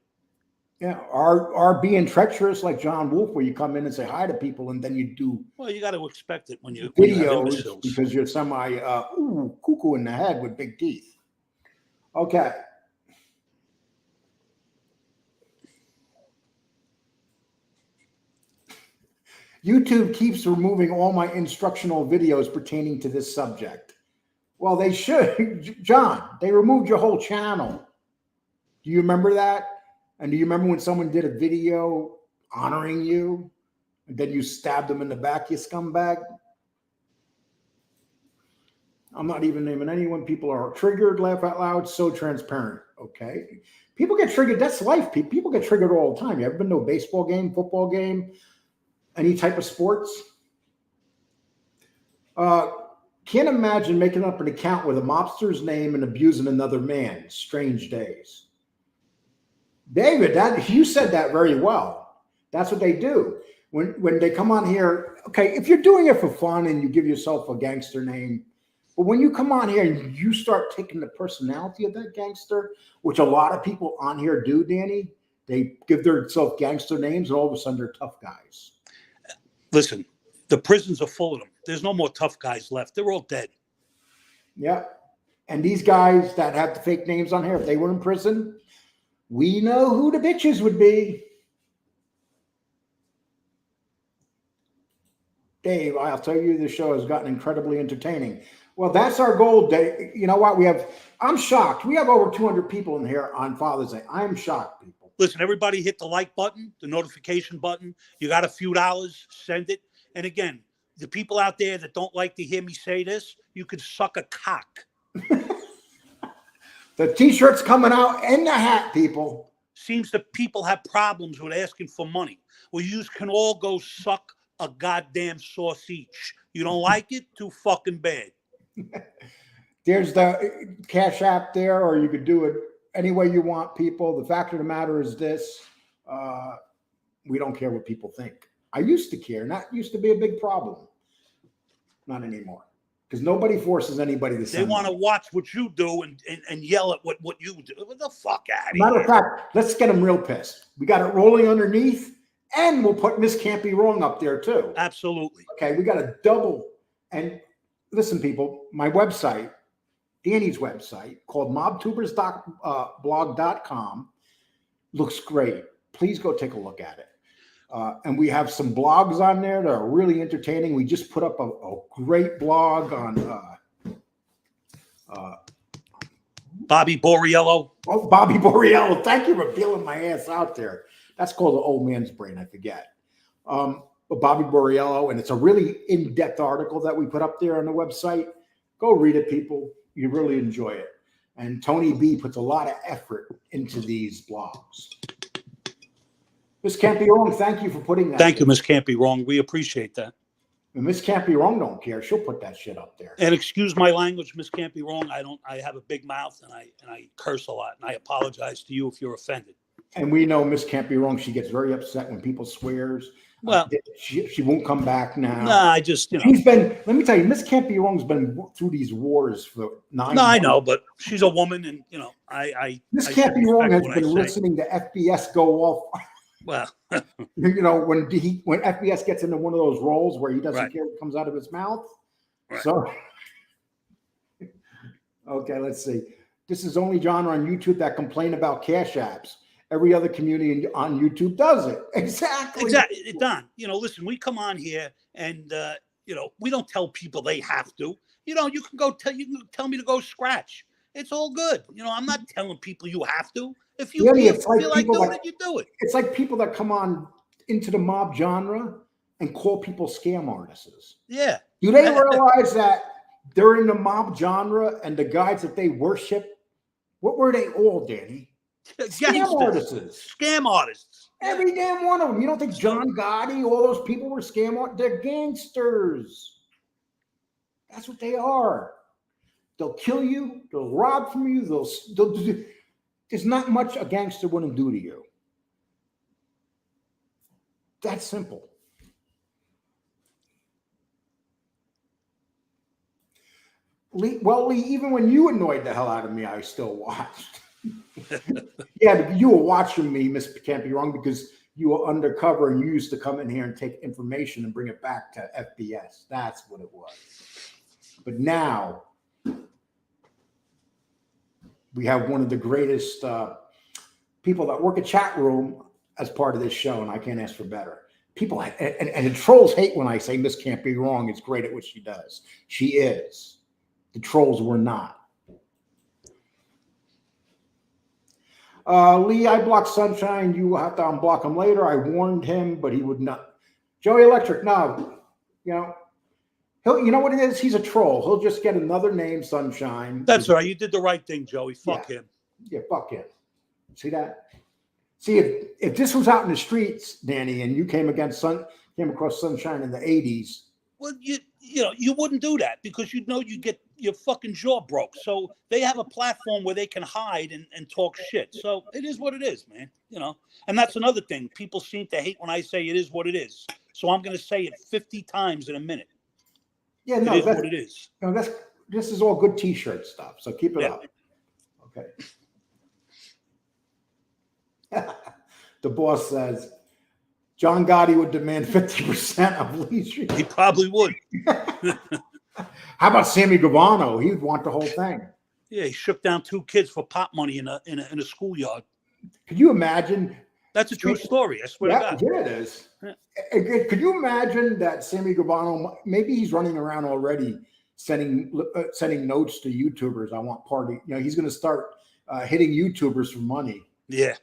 Yeah, are being treacherous like John Wolfe, where you come in and say hi to people and then you do. Well, you got to expect it when you videos because you're semi cuckoo in the head with big teeth. Okay. YouTube keeps removing all my instructional videos pertaining to this subject. Well, they should. John, they removed your whole channel. Do you remember that? And do you remember when someone did a video honoring you and then you stabbed them in the back, you scumbag? I'm not even naming anyone. People are triggered, laugh out loud, so transparent. Okay. People get triggered. That's life. People get triggered all the time. You ever been to a baseball game, football game, any type of sports? Can't imagine making up an account with a mobster's name and abusing another man. Strange days. David, you said that very well. That's what they do. When they come on here, okay, if you're doing it for fun and you give yourself a gangster name, but when you come on here and you start taking the personality of that gangster, which a lot of people on here do, Danny, they give themselves gangster names and all of a sudden they're tough guys. Listen, the prisons are full of them. There's no more tough guys left. They're all dead. Yeah. And these guys that have the fake names on here, if they were in prison, we know who the bitches would be. Dave, I'll tell you, the show has gotten incredibly entertaining. Well, that's our goal, Dave. You know what? I'm shocked. We have over 200 people in here on Father's Day. I'm shocked, people. Listen, everybody hit the like button, the notification button. You got a few dollars, send it. And again, the people out there that don't like to hear me say this, you could suck a cock. The t-shirt's coming out and the hat, people. Seems that people have problems with asking for money. Well, you can all go suck a goddamn sauce each. You don't like it? Too fucking bad. There's the Cash App there, or you could do it any way you want, people. The fact of the matter is this. We don't care what people think. I used to care. That used to be a big problem. Not anymore. Because nobody forces anybody to send. They want to watch what you do and yell at what you do. What the fuck out of here? Matter of fact, let's get them real pissed. We got it rolling underneath, and we'll put Miss Can't Be Wrong up there too. Absolutely. Okay, we got a double. And listen, people, my website, Danny's website, called mobtubers.blog.com, looks great. Please go take a look at it. And we have some blogs on there that are really entertaining. We just put up a great blog on Bobby Borriello. Oh, Bobby Borriello. Thank you for feeling my ass out there. That's called the old man's brain. I forget. But Bobby Borriello, and it's a really in-depth article that we put up there on the website. Go read it, people. You really enjoy it. And Tony B puts a lot of effort into these blogs. Miss Can't Be Wrong, thank you for putting that. Thank you, Miss Can't Be Wrong. We appreciate that. And Miss Can't Be Wrong don't care. She'll put that shit up there. And excuse my language, Miss Can't Be Wrong. I have a big mouth and I curse a lot. And I apologize to you if you're offended. And we know Miss Can't Be Wrong. She gets very upset when people swears. Well, she won't come back now. Nah, I just, she's been, let me tell you, Miss Can't Be Wrong's been through these wars for 9 No, months. I know, but she's a woman and, Miss Can't Be Wrong has been listening to FBS go off. Well, when FBS gets into one of those roles where he doesn't care what comes out of his mouth. Right. So, okay, let's see. This is only genre on YouTube that complain about cash apps. Every other community on YouTube does it. Exactly. Don, listen, we come on here and, we don't tell people they have to. You can tell me to go scratch. It's all good. I'm not telling people you have to. If you feel like doing it, you do it. It's like people that come on into the mob genre and call people scam artists. Yeah. Do they realize that they're in the mob genre and the guys that they worship, what were they all, Danny? Scam artists. Scam artists. Every damn one of them. You don't think John Gotti, all those people were scam artists? They're gangsters. That's what they are. They'll kill you. They'll rob from you. there's not much a gangster wouldn't do to you. That's simple. Lee, even when you annoyed the hell out of me, I still watched. Yeah, but you were watching me, Miss Can't Be Wrong, because you were undercover and you used to come in here and take information and bring it back to FBS. That's what it was. But now we have one of the greatest people that work a chat room as part of this show, and I can't ask for better. People, and the trolls hate when I say Miss Can't Be Wrong is great at what she does. She is. The trolls were not. Lee, I blocked Sunshine. You will have to unblock him later. I warned him, but he would not. Joey Electric, no. You know, you know what it is? He's a troll. He'll just get another name, Sunshine. That's right. You did the right thing, Joey. Fuck him. Yeah, fuck him. See that? See, if this was out in the streets, Danny, and you came across Sunshine in the 80s. Well, you wouldn't do that because you'd know you'd get your fucking jaw broke. So they have a platform where they can hide and talk shit. So it is what it is, man. You know, and that's another thing. People seem to hate when I say it is what it is. So I'm going to say it 50 times in a minute. Yeah, no, it is what it is. No, this is all good T-shirt stuff. So keep it up. Okay. The boss says John Gotti would demand 50% of Lee's. He probably would. How about Sammy Gravano? He'd want the whole thing. Yeah, he shook down 2 kids for pot money in a schoolyard. Could you imagine? That's a true story. I swear to God. Yeah, it is. Yeah. Could you imagine that Sammy Gravano? Maybe he's running around already, sending notes to YouTubers. I want party. You know, he's going to start hitting YouTubers for money. Yeah.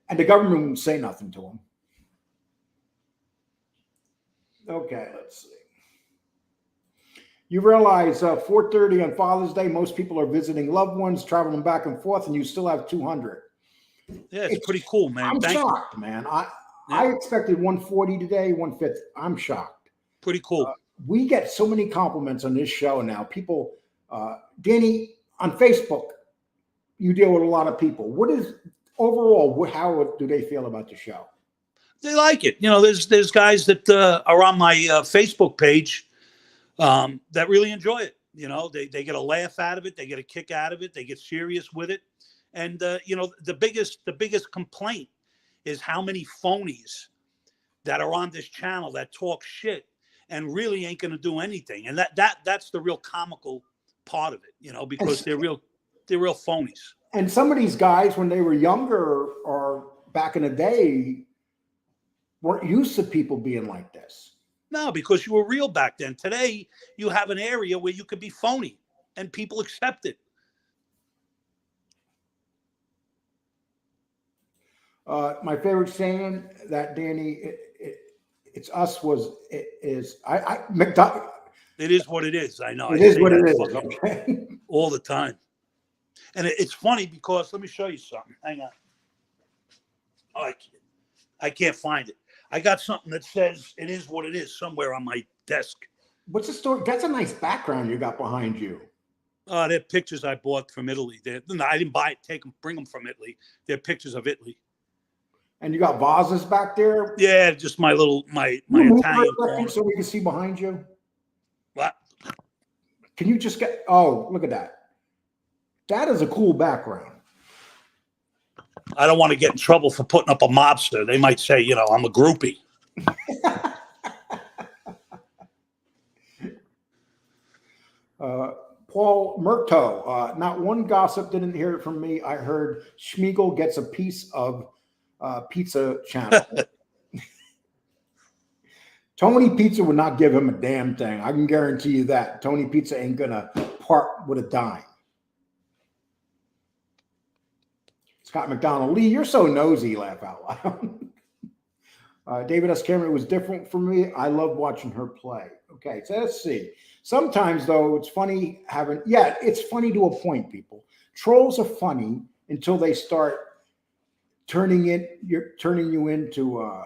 And the government won't say nothing to him. Okay, let's see. You realize 4:30 on Father's Day, most people are visiting loved ones, traveling back and forth, and you still have 200. Yeah, it's pretty cool, man. I'm shocked, man. I expected 140 today, 150. I'm shocked. Pretty cool. We get so many compliments on this show now. People, Danny, on Facebook, you deal with a lot of people. What is overall? How do they feel about the show? They like it. You know, there's guys that are on my Facebook page that really enjoy it. You know, they get a laugh out of it. They get a kick out of it. They get serious with it. And, you know, the biggest complaint is how many phonies that are on this channel that talk shit and really ain't going to do anything. And that's the real comical part of it, you know, because they're real phonies. And some of these guys, when they were younger or back in the day, weren't used to people being like this. No, because you were real back then. Today, you have an area where you could be phony and people accept it. My favorite saying that Danny, it's us McDonald. It is what it is. I know. It is what it is. Okay. All the time. And it's funny because let me show you something. Hang on. Oh, I can't find it. I got something that says it is what it is somewhere on my desk. What's the story? That's a nice background you got behind you. They're pictures I bought from Italy. I didn't buy it, bring them from Italy. They're pictures of Italy. And you got vases back there? Yeah, just my Italian corner. So we can see behind you. What? Can you just get? Oh, look at that. That is a cool background. I don't want to get in trouble for putting up a mobster. They might say, you know, I'm a groupie. Paul Murto, not one gossip didn't hear it from me. I heard Schmiegel gets a piece of Pizza Channel. Tony Pizza would not give him a damn thing. I can guarantee you that. Tony Pizza ain't gonna part with a dime. Scott McDonald, Lee, you're so nosy, laugh out loud. David S. Cameron, it was different for me. I love watching her play. Okay, so let's see. Sometimes, though, it's funny it's funny to a point, people. Trolls are funny until they start turning you into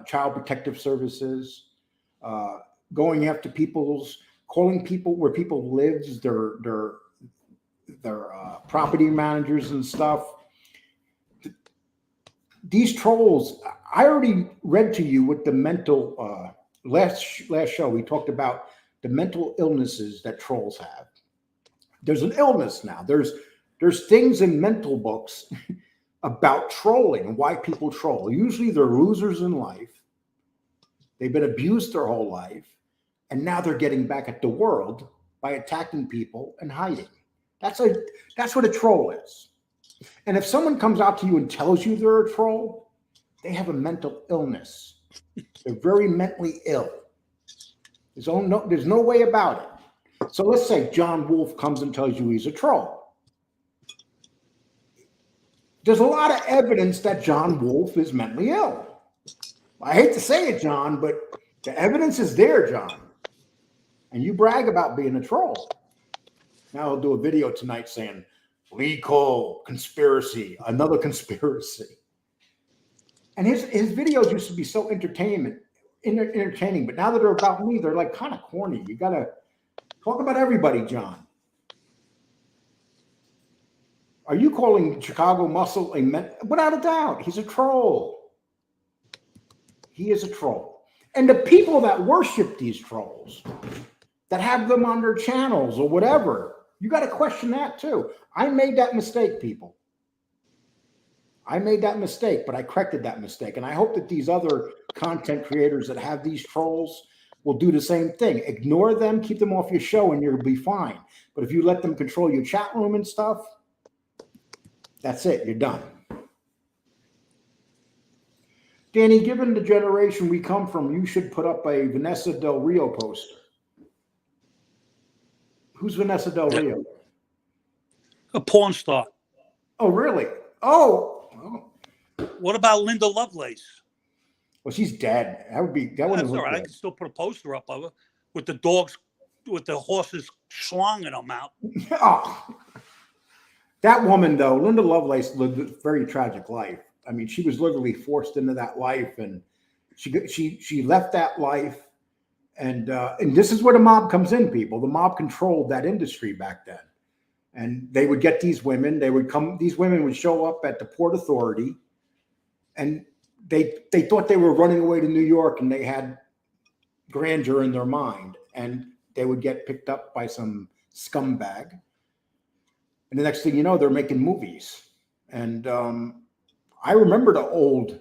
child protective services, going after calling people where people live, their property managers and stuff. these trolls, I already read to you what the mental, last show, we talked about the mental illnesses that trolls have. There's an illness now. There's things in mental books about trolling and why people troll. Usually they're losers in life. They've been abused their whole life. And now they're getting back at the world by attacking people and hiding. That's what a troll is. And if someone comes out to you and tells you they're a troll, they have a mental illness. They're very mentally ill. There's no way about it. So let's say John Wolfe comes and tells you he's a troll. There's a lot of evidence that John Wolfe is mentally ill. I hate to say it, John, but the evidence is there, John. And you brag about being a troll. Now I'll do a video tonight saying, Lee Cole, conspiracy, another conspiracy. And his videos used to be so entertaining, but now that they're about me, they're like kind of corny. You got to talk about everybody, John. Are you calling Chicago Muscle without a doubt, he's a troll. He is a troll. And the people that worship these trolls, that have them on their channels or whatever, you got to question that too. I made that mistake, people. I made that mistake, but I corrected that mistake. And I hope that these other content creators that have these trolls will do the same thing. Ignore them, keep them off your show, and you'll be fine. But if you let them control your chat room and stuff, that's it. You're done. Danny, given the generation we come from, you should put up a Vanessa Del Rio poster. Who's Vanessa Del Rio? A porn star. Oh, really? Oh. What about Linda Lovelace? Well, she's dead. That one. That's all right. I can still put a poster up of her with the dogs, with the horses schlonging them out. Oh. That woman, though, Linda Lovelace lived a very tragic life. I mean, she was literally forced into that life, and she left that life. And this is where the mob comes in, people. The mob controlled that industry back then. And they would get these women. These women would show up at the Port Authority, and they thought they were running away to New York, and they had grandeur in their mind. And they would get picked up by some scumbag. And the next thing you know, they're making movies. And I remember the old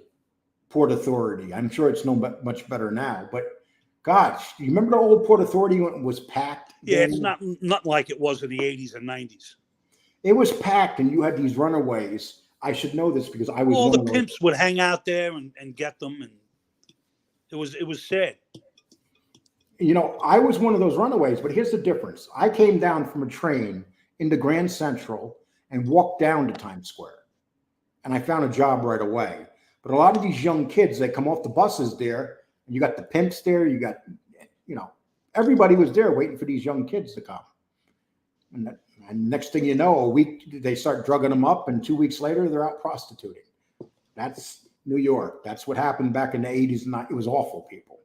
Port Authority. I'm sure it's no much better now, but gosh, you remember the old Port Authority when it was packed? Yeah, it's not like it was in the 80s and 90s. It was packed, and you had these runaways. I should know this because I was all the pimps would hang out there and get them, and it was sad. You know, I was one of those runaways, but here's the difference. I came down from a train into Grand Central and walked down to Times Square, and I found a job right away. But a lot of these young kids, they come off the buses there. You got the pimps there. You got, everybody was there waiting for these young kids to come. And next thing you know, a week, they start drugging them up. And 2 weeks later, they're out prostituting. That's New York. That's what happened back in the 80s. And it was awful, people.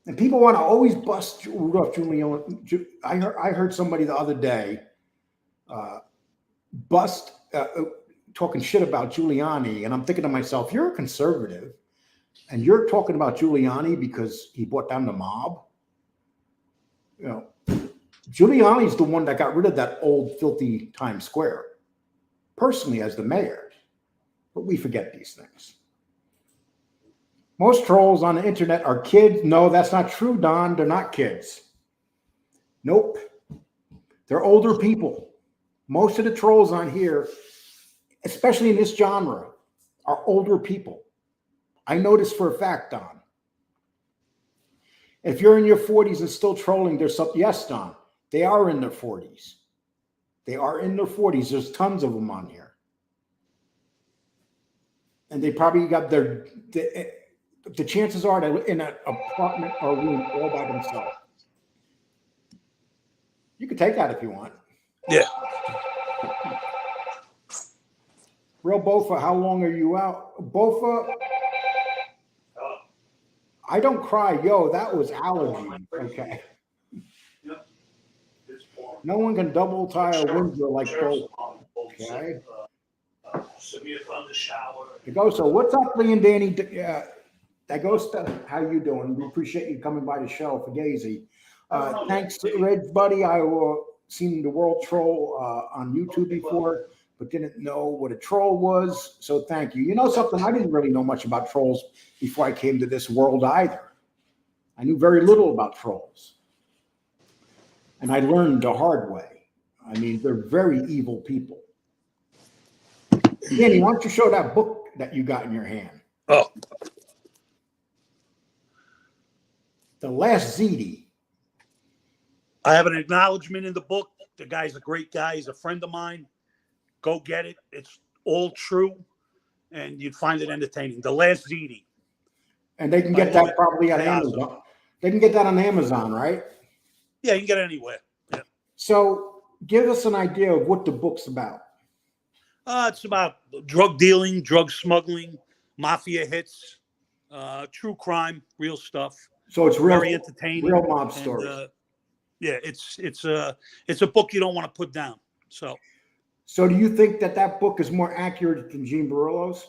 And people want to always bust Rudolph Giuliani. I heard somebody the other day talking shit about Giuliani. And I'm thinking to myself, you're a conservative. And you're talking about Giuliani because he brought down the mob. Giuliani's the one that got rid of that old filthy Times Square, personally as the mayor. But we forget these things. Most trolls on the internet are kids. No, that's not true, Don. They're not kids. Nope. They're older people. Most of the trolls on here, especially in this genre, are older people. I know this for a fact, Don. If you're in your 40s and still trolling, there's something. Yes, Don, they are in their 40s. They are in their 40s. There's tons of them on here. And they probably got the chances are they're in an apartment or room all by themselves. You can take that if you want. Yeah. Real Bofa, how long are you out? Bofa, I don't cry. Yo, that was allergy. Okay. No one can double tie a Windsor like Bofa. Okay. Samir on the shower. It goes. So what's up, Lee and Danny? That goes to how you doing? We appreciate you coming by the show for Gazy. Thanks, Reg, buddy. I seen the World Troll on YouTube before, but didn't know what a troll was. So thank you. You know something? I didn't really know much about trolls before I came to this world either. I knew very little about trolls. And I learned the hard way. I mean, they're very evil people. Danny, why don't you show that book that you got in your hand? Oh. The Last ZD. I have an acknowledgement in the book. The guy's a great guy. He's a friend of mine. Go get it. It's all true, and you'd find it entertaining. The Last ZD. And they can get that probably on Amazon. They can get that on Amazon, right? Yeah, you can get it anywhere. Yeah. So give us an idea of what the book's about. It's about drug dealing, drug smuggling, mafia hits, true crime, real stuff. So it's real, very entertaining, real mob stories. Yeah, it's a book you don't want to put down. So do you think that book is more accurate than Gene Barillo's?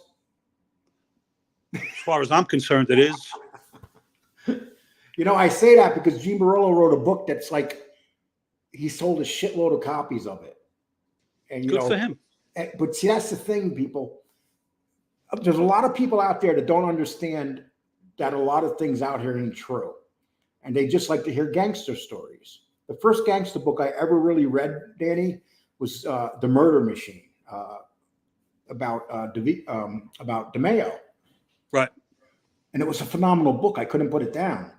As far as I'm concerned, it is. You know, I say that because Gene Barillo wrote a book that's like he sold a shitload of copies of it, and good for him. But see, that's the thing, people. There's a lot of people out there that don't understand that a lot of things out here ain't true. And they just like to hear gangster stories. The first gangster book I ever really read, Danny, was The Murder Machine, about DeMeo. Right. And it was a phenomenal book. I couldn't put it down.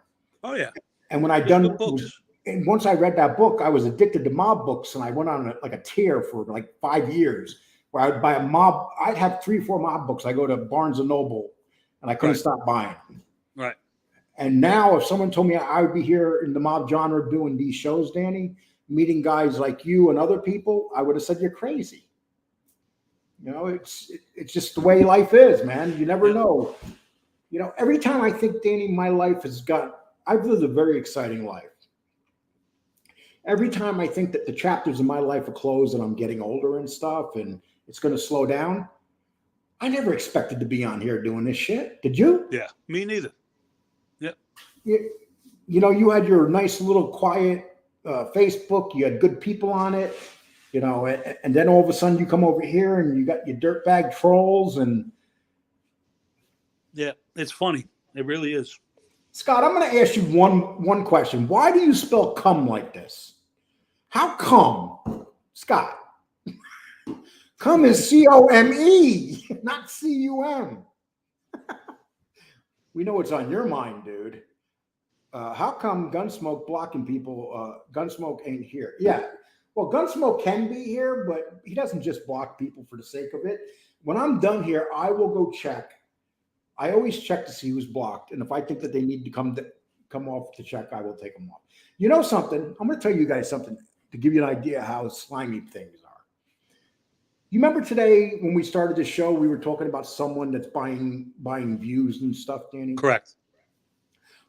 Oh, yeah. And when and once I read that book, I was addicted to mob books, and I went on a tear for like 5 years where I would buy I'd have 3 or 4 mob books. I go to Barnes and Noble, and I couldn't stop buying them. Right. And now if someone told me I would be here in the mob genre doing these shows, Danny, meeting guys like you and other people, I would have said, you're crazy. You know, it's just the way life is, man. You never know. You know, every time I think, Danny, my life I've lived a very exciting life. Every time I think that the chapters of my life are closed and I'm getting older and stuff and it's going to slow down, I never expected to be on here doing this shit. Did you? Yeah, me neither. Yeah. You know, you had your nice little quiet Facebook. You had good people on it, you know, and then all of a sudden you come over here and you got your dirtbag trolls and. Yeah, it's funny. It really is. Scott, I'm going to ask you one question. Why do you spell cum like this? How come, Scott? Cum is C-O-M-E, not C-U-M. We know what's on your mind, dude. How come Gunsmoke blocking people? Gunsmoke ain't here. Yeah. Well, Gunsmoke can be here, but he doesn't just block people for the sake of it. When I'm done here, I will go check. I always check to see who's blocked. And if I think that they need to come off to check, I will take them off. You know something? I'm going to tell you guys something to give you an idea how slimy things are. You remember today when we started the show, we were talking about someone that's buying views and stuff, Danny? Correct.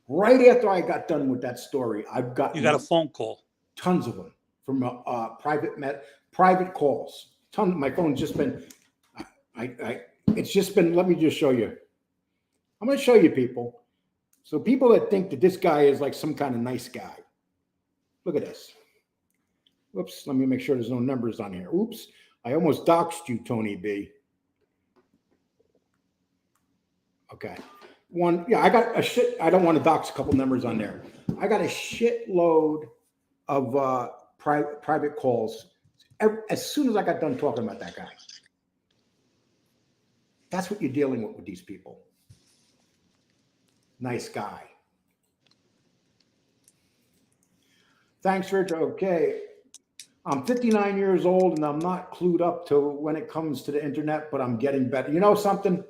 Right after I got done with that story, I've got you got a phone call. Tons of them from private calls. Tons. My phone's just been. It's just been. Let me just show you. I'm going to show you people. So people that think that this guy is like some kind of nice guy. Look at this. Whoops. Let me make sure there's no numbers on here. Oops. I almost doxed you, Tony B. Okay. I got a shit. I don't want to dox a couple numbers on there. I got a shitload of private calls as soon as I got done talking about that guy. That's what you're dealing with these people. Nice guy. Thanks, Rich. Okay. I'm 59 years old and I'm not clued up to when it comes to the internet, but I'm getting better. You know something?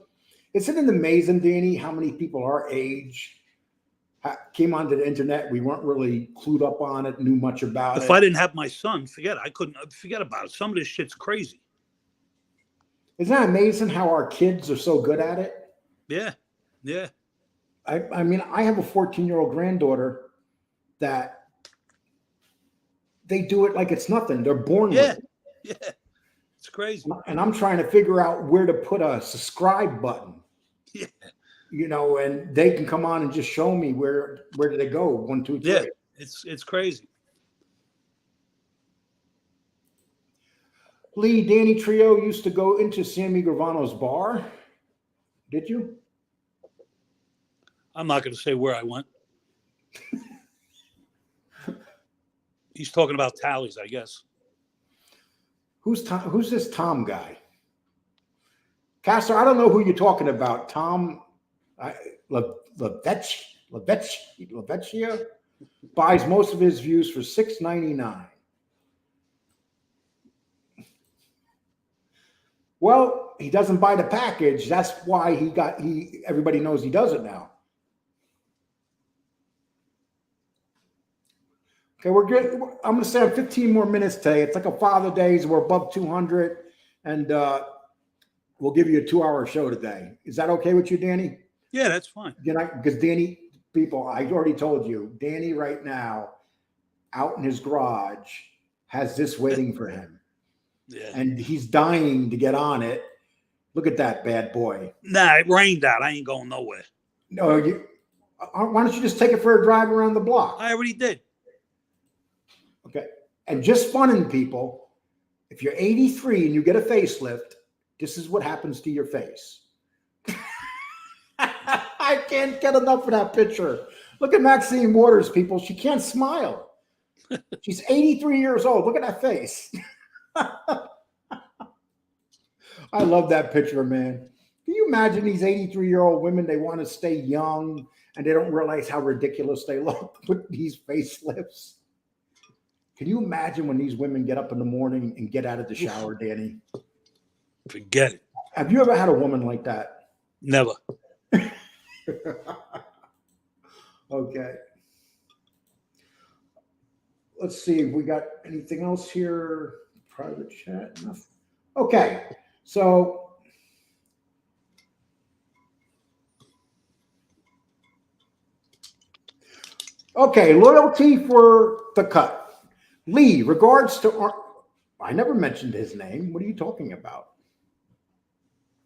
Isn't it amazing, Danny, how many people our age came onto the internet? We weren't really clued up on it, knew much about it. If I didn't have my son, forget about it. Some of this shit's crazy. Isn't that amazing how our kids are so good at it? Yeah. Yeah. I mean, I have a 14-year-old granddaughter that they do it like it's nothing. They're born with it. Yeah. It's crazy. And I'm trying to figure out where to put a subscribe button. Yeah. You know, and they can come on and just show me where did they go? 1, 2, 3. Yeah, it's crazy. Lee, Danny Trio used to go into Sammy Gravano's bar. Did you? I'm not going to say where I went. He's talking about tallies, I guess. Who's this Tom guy? Castor, I don't know who you're talking about. Tom Lavecchia buys most of his views for $6.99. Well, he doesn't buy the package. That's why everybody knows he does it now. Okay, we're good. I'm going to say 15 more minutes today. It's like a Father Days. We're above 200, and we'll give you a 2-hour show today. Is that okay with you, Danny? Yeah, that's fine. Because Danny, people, I already told you, Danny right now, out in his garage, has this waiting for him. Yeah. And he's dying to get on it. Look at that bad boy. Nah, it rained out. I ain't going nowhere. No, why don't you just take it for a drive around the block? I already did. Okay. And just funning people, if you're 83 and you get a facelift, this is what happens to your face. I can't get enough of that picture. Look at Maxine Waters, people. She can't smile. She's 83 years old. Look at that face. I love that picture, man. Can you imagine these 83-year-old women? They want to stay young and they don't realize how ridiculous they look with these facelifts. Can you imagine when these women get up in the morning and get out of the shower, Danny? Forget it. Have you ever had a woman like that? Never. Okay. Let's see if we got anything else here. Private chat. Enough. Okay. So loyalty for the cut. Lee, regards to I never mentioned his name. What are you talking about?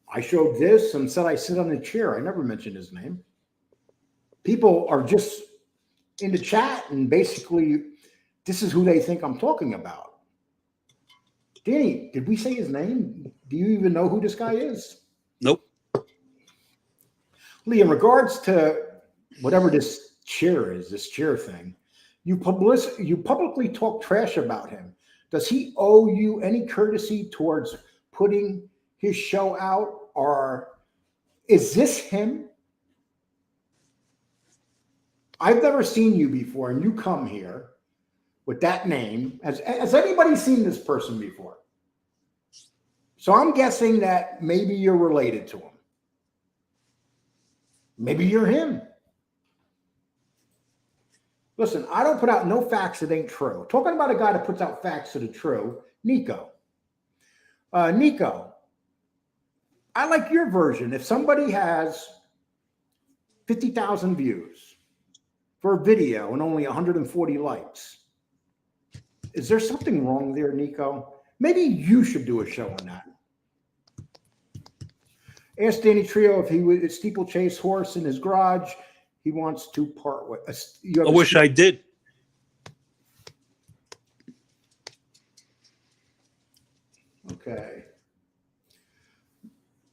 I showed this and said I sit on a chair. I never mentioned his name. People are just in the chat and basically this is who they think I'm talking about. Danny, did we say his name? Do you even know who this guy is? Nope. Lee, in regards to whatever this chair is, this chair thing, you publicly talk trash about him. Does he owe you any courtesy towards putting his show out, or is this him? I've never seen you before, and you come here with that name. Has anybody seen this person before? So I'm guessing that maybe you're related to him. Maybe you're him. Listen, I don't put out no facts that ain't true. Talking about a guy that puts out facts that are true, Nico. Nico, I like your version. If somebody has 50,000 views for a video and only 140 likes, is there something wrong there, Nico? Maybe you should do a show on that. Ask Danny Trio if he would steeplechase horse in his garage. He wants to part with. I wish I did. Okay.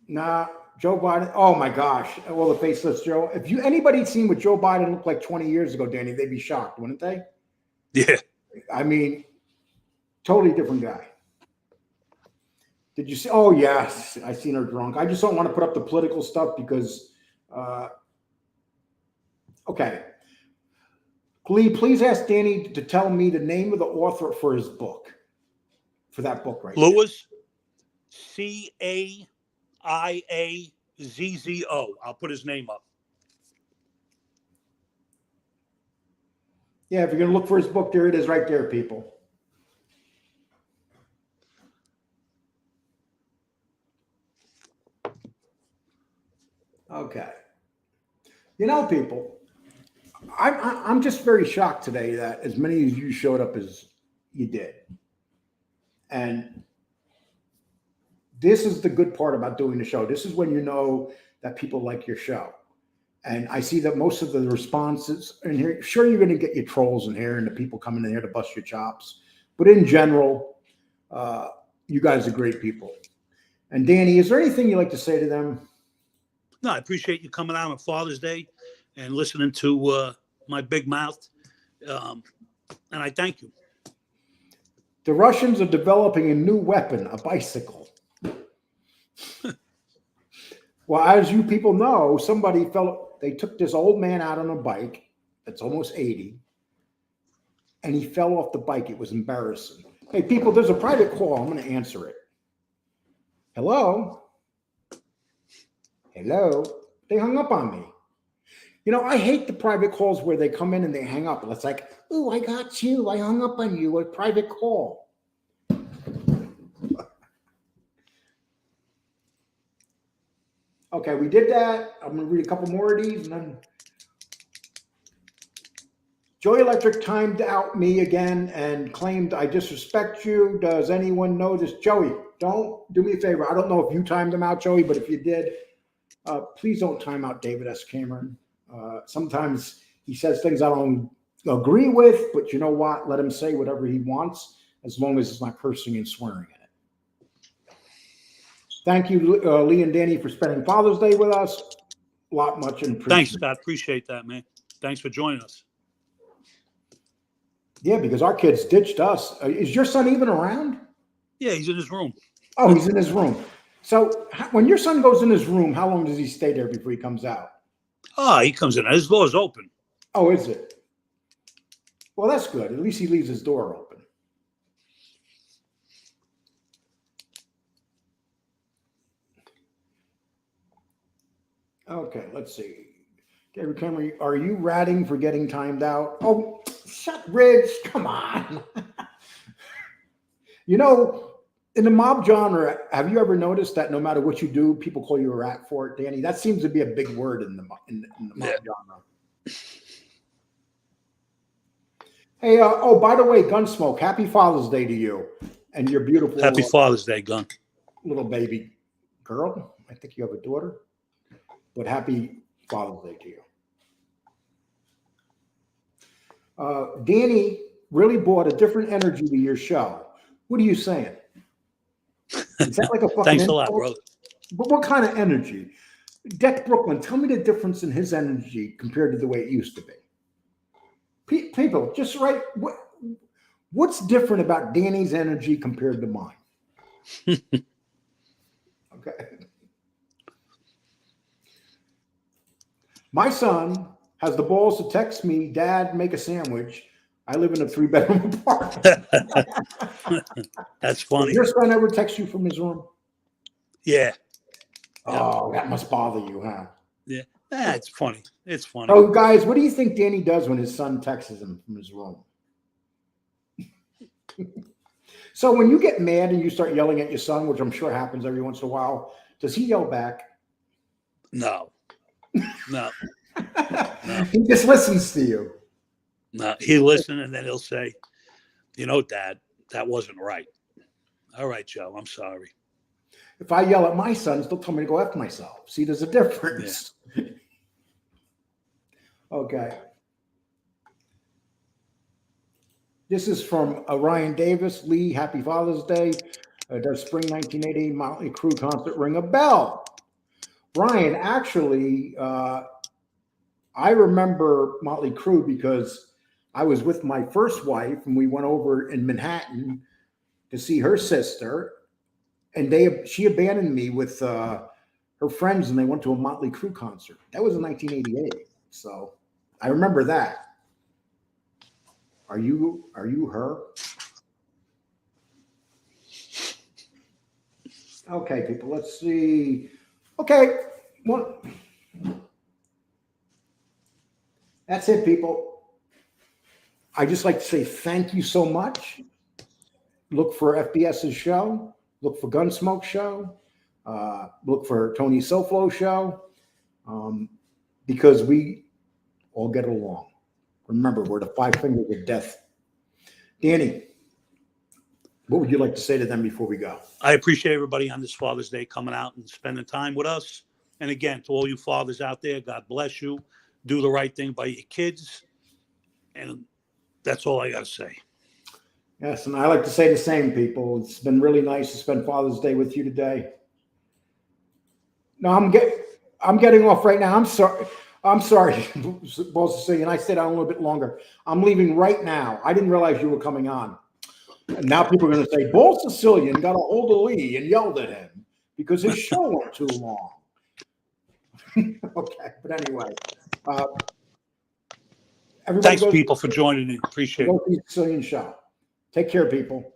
Nah, Joe Biden. Oh my gosh. Well, the faceless Joe. If anybody'd seen what Joe Biden looked like 20 years ago, Danny, they'd be shocked, wouldn't they? Yeah. I mean, totally different guy. Did you see? Oh, yes. I seen her drunk. I just don't want to put up the political stuff because, okay. Lee, please ask Danny to tell me the name of the author for his book, for that book right Lewis, Caiazzo. I'll put his name up. Yeah, if you're going to look for his book, there it is right there, people. Okay. You know, people, I'm just very shocked today that as many of you showed up as you did. And this is the good part about doing the show. This is when you know that people like your show. And I see that most of the responses in here, sure, you're going to get your trolls in here and the people coming in here to bust your chops. But in general, you guys are great people. And Danny, is there anything you'd like to say to them? No, I appreciate you coming out on Father's Day and listening to my big mouth. And I thank you. The Russians are developing a new weapon, a bicycle. Well, as you people know, they took this old man out on a bike that's almost 80, and he fell off the bike. It was embarrassing. Hey, people, there's a private call. I'm going to answer it. Hello? Hello? They hung up on me. You know, I hate the private calls where they come in and they hang up. And it's like, oh, I got you. I hung up on you. A private call. Okay, we did that. I'm going to read a couple more of these and then. Joy Electric timed out me again and claimed I disrespect you. Does anyone know this? Joey, don't do me a favor. I don't know if you timed him out, Joey, but if you did, please don't time out David S. Cameron. Sometimes he says things I don't agree with, but you know what? Let him say whatever he wants as long as it's not cursing and swearing in it. Thank you, Lee and Danny, for spending Father's Day with us. A lot, much appreciated. Thanks, Scott. Appreciate that, man. Thanks for joining us. Yeah, because our kids ditched us. Is your son even around? Yeah, he's in his room. Oh, he's in his room. So when your son goes in his room, how long does he stay there before he comes out? Oh, he comes in. His door's open. Oh, is it? Well, that's good. At least he leaves his door open. Okay, let's see. David Cameron, are you ratting for getting timed out? Oh, shut Ridge. Come on. You know, in the mob genre, have you ever noticed that no matter what you do, people call you a rat for it, Danny? That seems to be a big word in the mob genre. Hey, oh, by the way, Gunsmoke, happy Father's Day to you and your beautiful. Happy Father's Day, Gun. Little baby girl. I think you have a daughter, but happy Father's Day to you. Danny really brought a different energy to your show. What are you saying? Is that like a fucking Thanks a lot, brother. But what kind of energy? Deck Brooklyn, tell me the difference in his energy compared to the way it used to be. People, just write what's different about Danny's energy compared to mine? Okay. My son has the balls to text me, Dad, make a sandwich. I live in a 3-bedroom apartment. That's funny. Does your son ever text you from his room? Yeah. Oh, that must bother you, huh? Yeah. It's funny. It's funny. Oh, guys, what do you think Danny does when his son texts him from his room? So when you get mad and you start yelling at your son, which I'm sure happens every once in a while, does he yell back? No. No. He just listens to you. No, he listens and then he'll say, you know, Dad, that wasn't right. All right, Joe, I'm sorry. If I yell at my sons, they'll tell me to go F myself. See, there's a difference. Yeah. Okay. This is from Ryan Davis. Lee, happy Father's Day. Does spring 1980 Motley Crue concert ring a bell? Ryan, actually, I remember Motley Crue because I was with my first wife and we went over in Manhattan to see her sister, and she abandoned me with her friends and they went to a Motley Crue concert. That was in 1988. So I remember that. Are you her? Okay, people, let's see. Okay, that's it, people. I just like to say thank you so much. Look for FBS's show. Look for Gunsmoke show. Look for Tony Soflo show. Because we all get along. Remember, we're the 5 fingers of death. Danny, What would you like to say to them before we go? I appreciate everybody on this Father's Day coming out and spending time with us. And again, to all you fathers out there, God bless you. Do the right thing by your kids. And that's all I got to say. Yes, and I like to say the same, people. It's been really nice to spend Father's Day with you today. No, I'm getting off right now. I'm sorry, Paul Sicilian. I stayed on a little bit longer. I'm leaving right now. I didn't realize you were coming on. And now people are going to say, Paul Sicilian got a hold of Lee and yelled at him because his show went too long. Okay, but anyway. Thanks, people, for joining in. Appreciate it. Sicilian show. Take care, people.